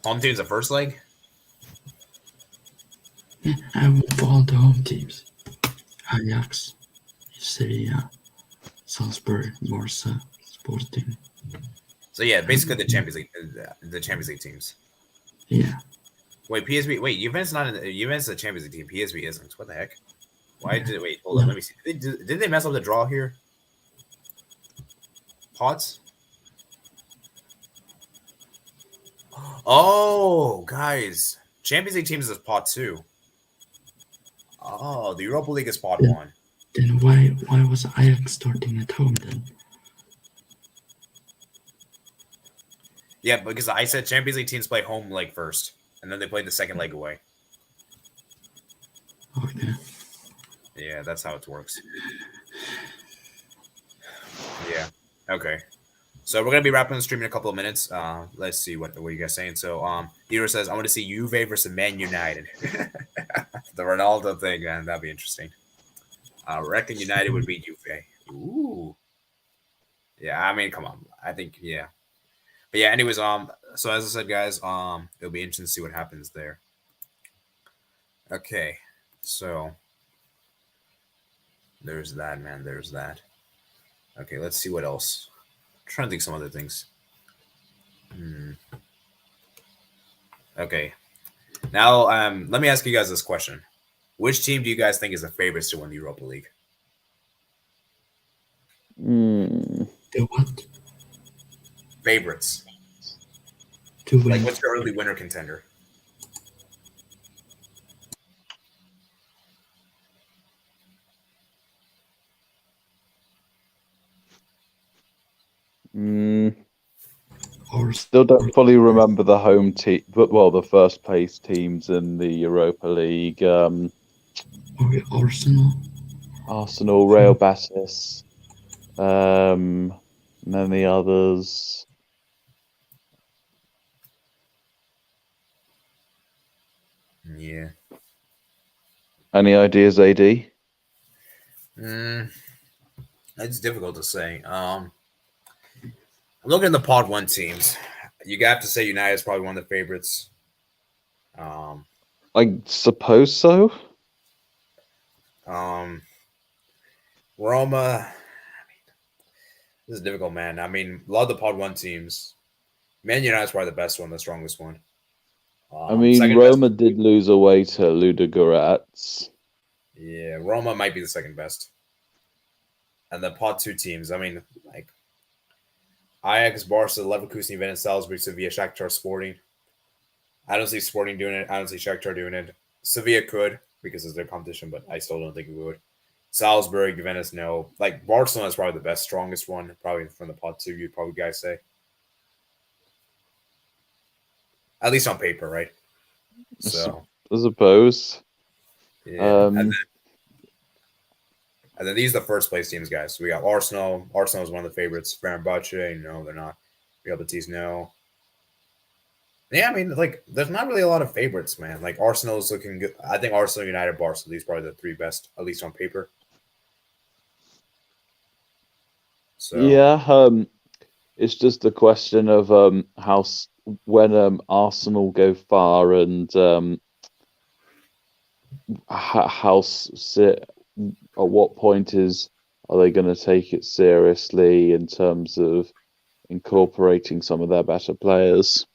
Home team's the first leg. Yeah, I went for all the home teams. Ajax, Sevilla, Salzburg, Barca, Sporting. So yeah, basically the Champions League teams. Yeah. Wait, PSV. Wait, Juventus not in Juventus is a Champions League team. PSV isn't. What the heck? Why did it? Wait, hold on. Let me see. Did they mess up the draw here? Pots. Oh, guys, Champions League teams is pot 2. Oh, the Europa League is pot 1. Then why was Ajax starting at home then? Yeah, because I said Champions League teams play home leg first, and then they play the second leg away. Okay. Yeah, that's how it works. Yeah. Okay. So we're gonna be wrapping the stream in a couple of minutes. Let's see what you guys saying. So Theodore says I want to see Juve versus Man United. The Ronaldo thing, man, that'd be interesting. I reckon United would beat Juve. Ooh. Yeah, I mean, come on. I think yeah. But yeah, anyways, so as I said, guys, it'll be interesting to see what happens there. Okay, so there's that, man. There's that. Okay, let's see what else. I'm trying to think some other things. Okay. Now, let me ask you guys this question. Which team do you guys think is the favorites to win the Europa League? The what? Favorites. To win. Like, what's your early winner contender? Still don't fully remember the home team, but the first place teams in the Europa League. Arsenal, Real Betis, and then the others. Yeah. Any ideas, AD? It's difficult to say. I'm looking at the Pod 1 teams. You have to say United is probably one of the favorites. I suppose so. Roma. This is difficult, man. I mean, a lot of the Pod 1 teams. Man United is probably the best one, the strongest one. I mean, Roma did lose away to Ludogorets. Yeah, Roma might be the second best. And the Pod 2 teams, I mean, like Ajax, Barca, Leverkusen, Juventus, Salzburg, Sevilla, Shakhtar, Sporting. I don't see Sporting doing it. I don't see Shakhtar doing it. Sevilla could because it's their competition, but I still don't think it would. Salzburg, Juventus, no. Like Barcelona is probably the best, strongest one, probably from the Pod 2. You'd probably guys say, at least on paper, right? So I suppose. Yeah. And then these are the first place teams, guys. So we got Arsenal. Arsenal is one of the favorites. Fenerbahce, no, they're not. Real Betis, no. Yeah, I mean, like, there's not really a lot of favorites, man. Like, Arsenal is looking good. I think Arsenal, United, Barca, these are probably the 3 best, at least on paper. So yeah, it's just a question of when Arsenal go far and at what point are they going to take it seriously in terms of incorporating some of their better players.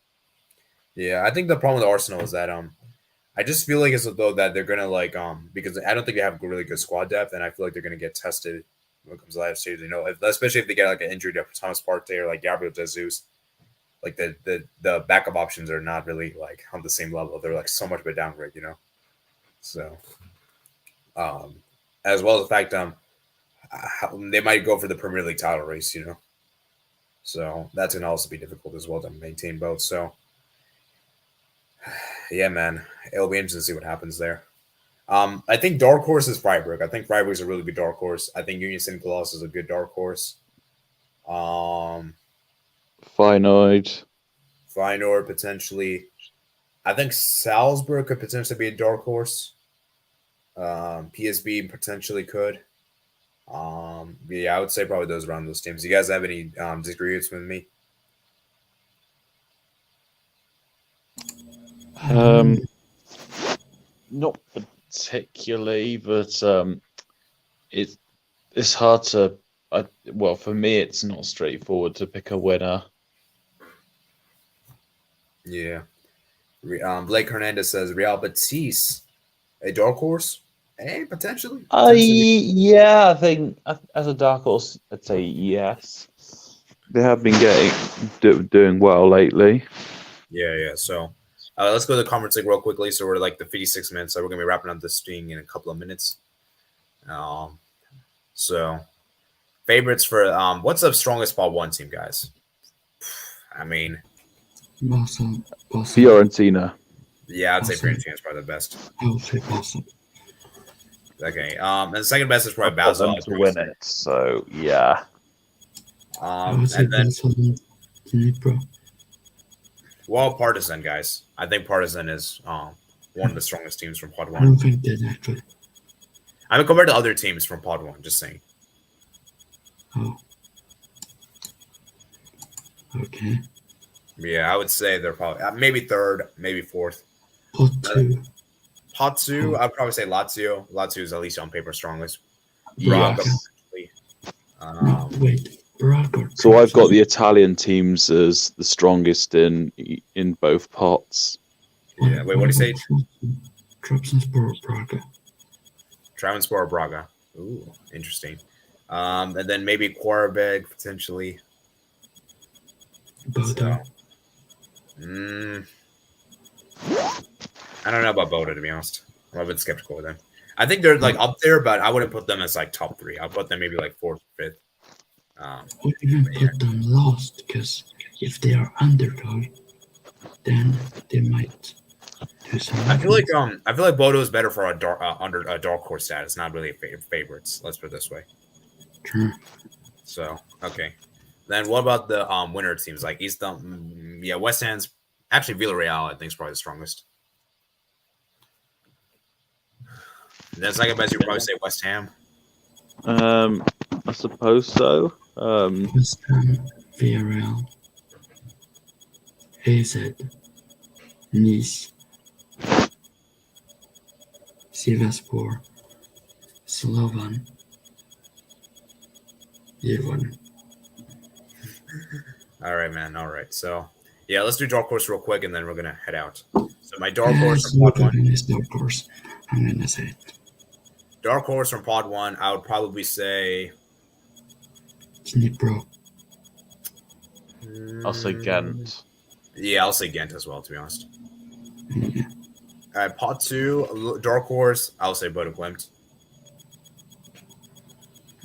Yeah, I think the problem with Arsenal is that I just feel like it's as though that they're gonna because I don't think they have really good squad depth, and I feel like they're gonna get tested when it comes to live stage. Especially if they get like an injury to Thomas Partey or like Gabriel Jesus, like the backup options are not really like on the same level. They're like so much of a downgrade, So, as well as the fact they might go for the Premier League title race, So that's gonna also be difficult as well to maintain both. So. Yeah, man, it'll be interesting to see what happens there. I think dark horse is Freiburg. I think Freiburg is a really good dark horse. I think Union Saint-Gilloise is a good dark horse. Feyenoord Potentially. I think Salzburg could potentially be a dark horse. PSV potentially could. Yeah, I would say probably those around those teams. Do you guys have any disagreements with me? Not particularly, but it's hard to. Well, for me, it's not straightforward to pick a winner. Yeah. Blake Hernandez says Real Betis, a dark horse. Hey, potentially. Yeah, I think as a dark horse, I'd say yes. They have been doing well lately. Yeah. So let's go to the Conference League real quickly. So we're like the 56 minutes. So we're gonna be wrapping up this thing in a couple of minutes. So favorites for what's the strongest Pod 1 team, guys? I mean, Fiorentina. Yeah, I'd say Fiorentina is probably the best. I would say Boston. Okay. And the second best is probably Basel. To win it. So yeah. I would say Basel and Dnipro. Well, Partizan, guys. I think Partizan is one of the strongest teams from Pod 1. I don't think that actually. I mean, compared to other teams from Pod 1, just saying. Oh. Okay. Yeah, I would say they're probably maybe third, maybe fourth. Pod 2. Pod 2, I'd probably say Lazio. Lazio is at least on paper strongest. Yeah. Braga. Wait. Braga. So I've got the Italian teams as the strongest in both pots. Yeah. Wait, what do you say? Trabzonspor or Braga? Trabzonspor or Braga. Ooh, interesting. And then maybe Quarabeg potentially. Bodo. I don't know about Bodo, to be honest. I'm a bit skeptical with them. I think they're like up there, but I wouldn't put them as like top 3. I'll put them maybe like 4th, 5th. Or even put them last, because if they are underdog, then they might do something. I feel like Bodo is better for a dark horse status, not really favorites. Let's put it this way. Sure. So okay, then what about the winner teams like East? West Ham's actually Villarreal. I think is probably the strongest. And then second best, you would probably say West Ham. I suppose so. West Ham, Villarreal, AZ, Nice, Sivasspor, Slovan, Yerevan. All right, man. All right. So, yeah, let's do dark horse real quick, and then we're gonna head out. So my dark horse from Pod 1. Dark horse. I'm gonna say it. Dark horse from Pod 1. I would probably say Dnipro. I'll say Ghent. Yeah, I'll say Ghent as well, to be honest. Yeah. All right, Pod 2, dark horse. I'll say Bodo Glimt.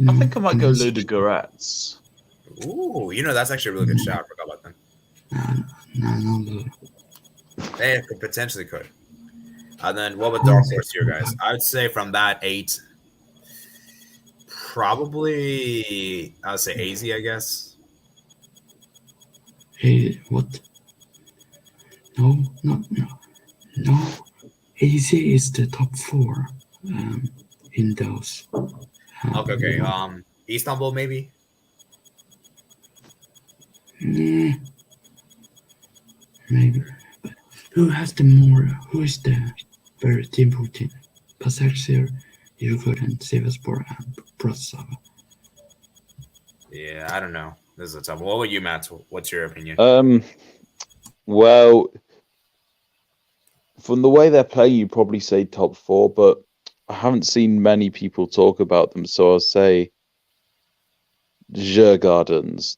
I think I might go Ludogorets. Ooh, that's actually a really good shot. I forgot about them. No. They potentially could. And then what about dark horse here, guys? I would say from that 8, probably I would say AZ, I guess. Hey, what? No. AZ is the top 4 in those. Okay. Istanbul maybe. Yeah, maybe. But who is the very simple team? Başakşehir, Yurgurden, Sivasspor, and Bratislava. Yeah, I don't know. This is a tough one. What about you, Matt? What's your opinion? Well, from the way they're playing, you probably say top 4, but I haven't seen many people talk about them, so I'll say Gardens.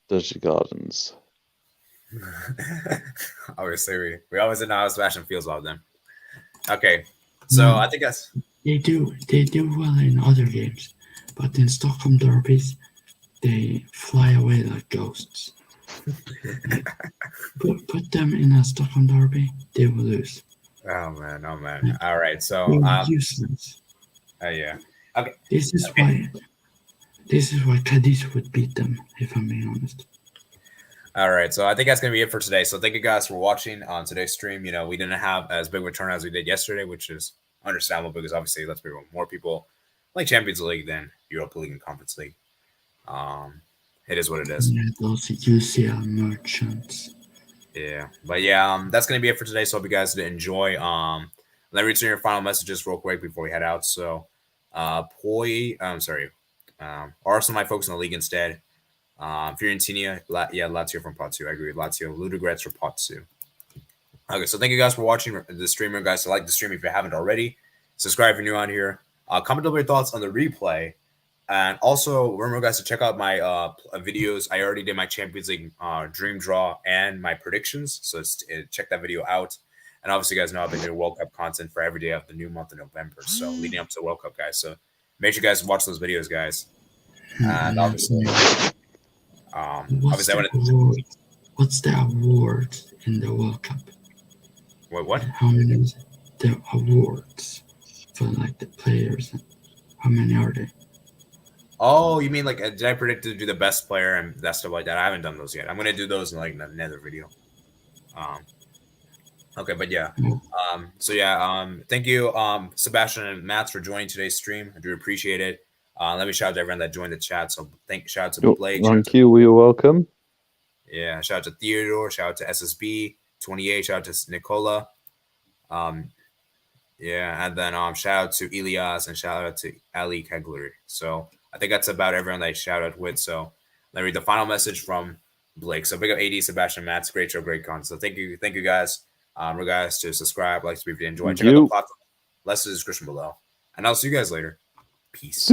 Obviously, we always know how Sebastian feels about them. Okay, so I think that's they do well in other games, but in Stockholm derbies, they fly away like ghosts. Like, put them in a Stockholm derby, they will lose. Oh man! All right, so useless. Yeah. Okay. This is why Cadiz would beat them, if I'm being honest. All right, so I think that's gonna be it for today. So thank you guys for watching on today's stream. You know, we didn't have as big a return as we did yesterday, which is understandable because obviously, let's be real, more people like Champions League than Europa League and Conference League. It is what it is. Yeah, those UCL merchants. Yeah, but yeah, that's gonna be it for today. So I hope you guys did enjoy. Let me return your final messages real quick before we head out. So, Arsenal might focus on the league instead. Fiorentina, Lazio from pot 2. I agree with Lazio. Ludogorets for pot 2. Okay, so thank you guys for watching the streamer, guys. So like the stream if you haven't already. Subscribe if you're new on here. Comment down your thoughts on the replay. And also, remember, guys, to check out my videos. I already did my Champions League dream draw and my predictions. So check that video out. And obviously, you guys know I've been doing World Cup content for every day of the new month of November. So leading up to the World Cup, guys. So make sure you guys watch those videos, guys. And obviously, what's the award in the World Cup? What? How many is the awards for like the players? How many are they? Oh, you mean like did I predict to do the best player and that stuff like that? I haven't done those yet. I'm gonna do those in like another video. Okay, but yeah. Thank you, Sebastian and Matt, for joining today's stream. I do appreciate it. Let me shout out to everyone that joined the chat. So shout out to Blake. Thank you. You're welcome. Yeah, shout out to Theodore. Shout out to SSB 28. Shout out to Nicola. And then shout out to Elias and shout out to Ali Kegler. So I think that's about everyone that I shout out with. So let me read the final message from Blake. So big up AD, Sebastian, Matt's great show, great content. So thank you guys. Remember guys to subscribe, like, if you enjoy. Check out the platform. Less in the description below. And I'll see you guys later. Peace.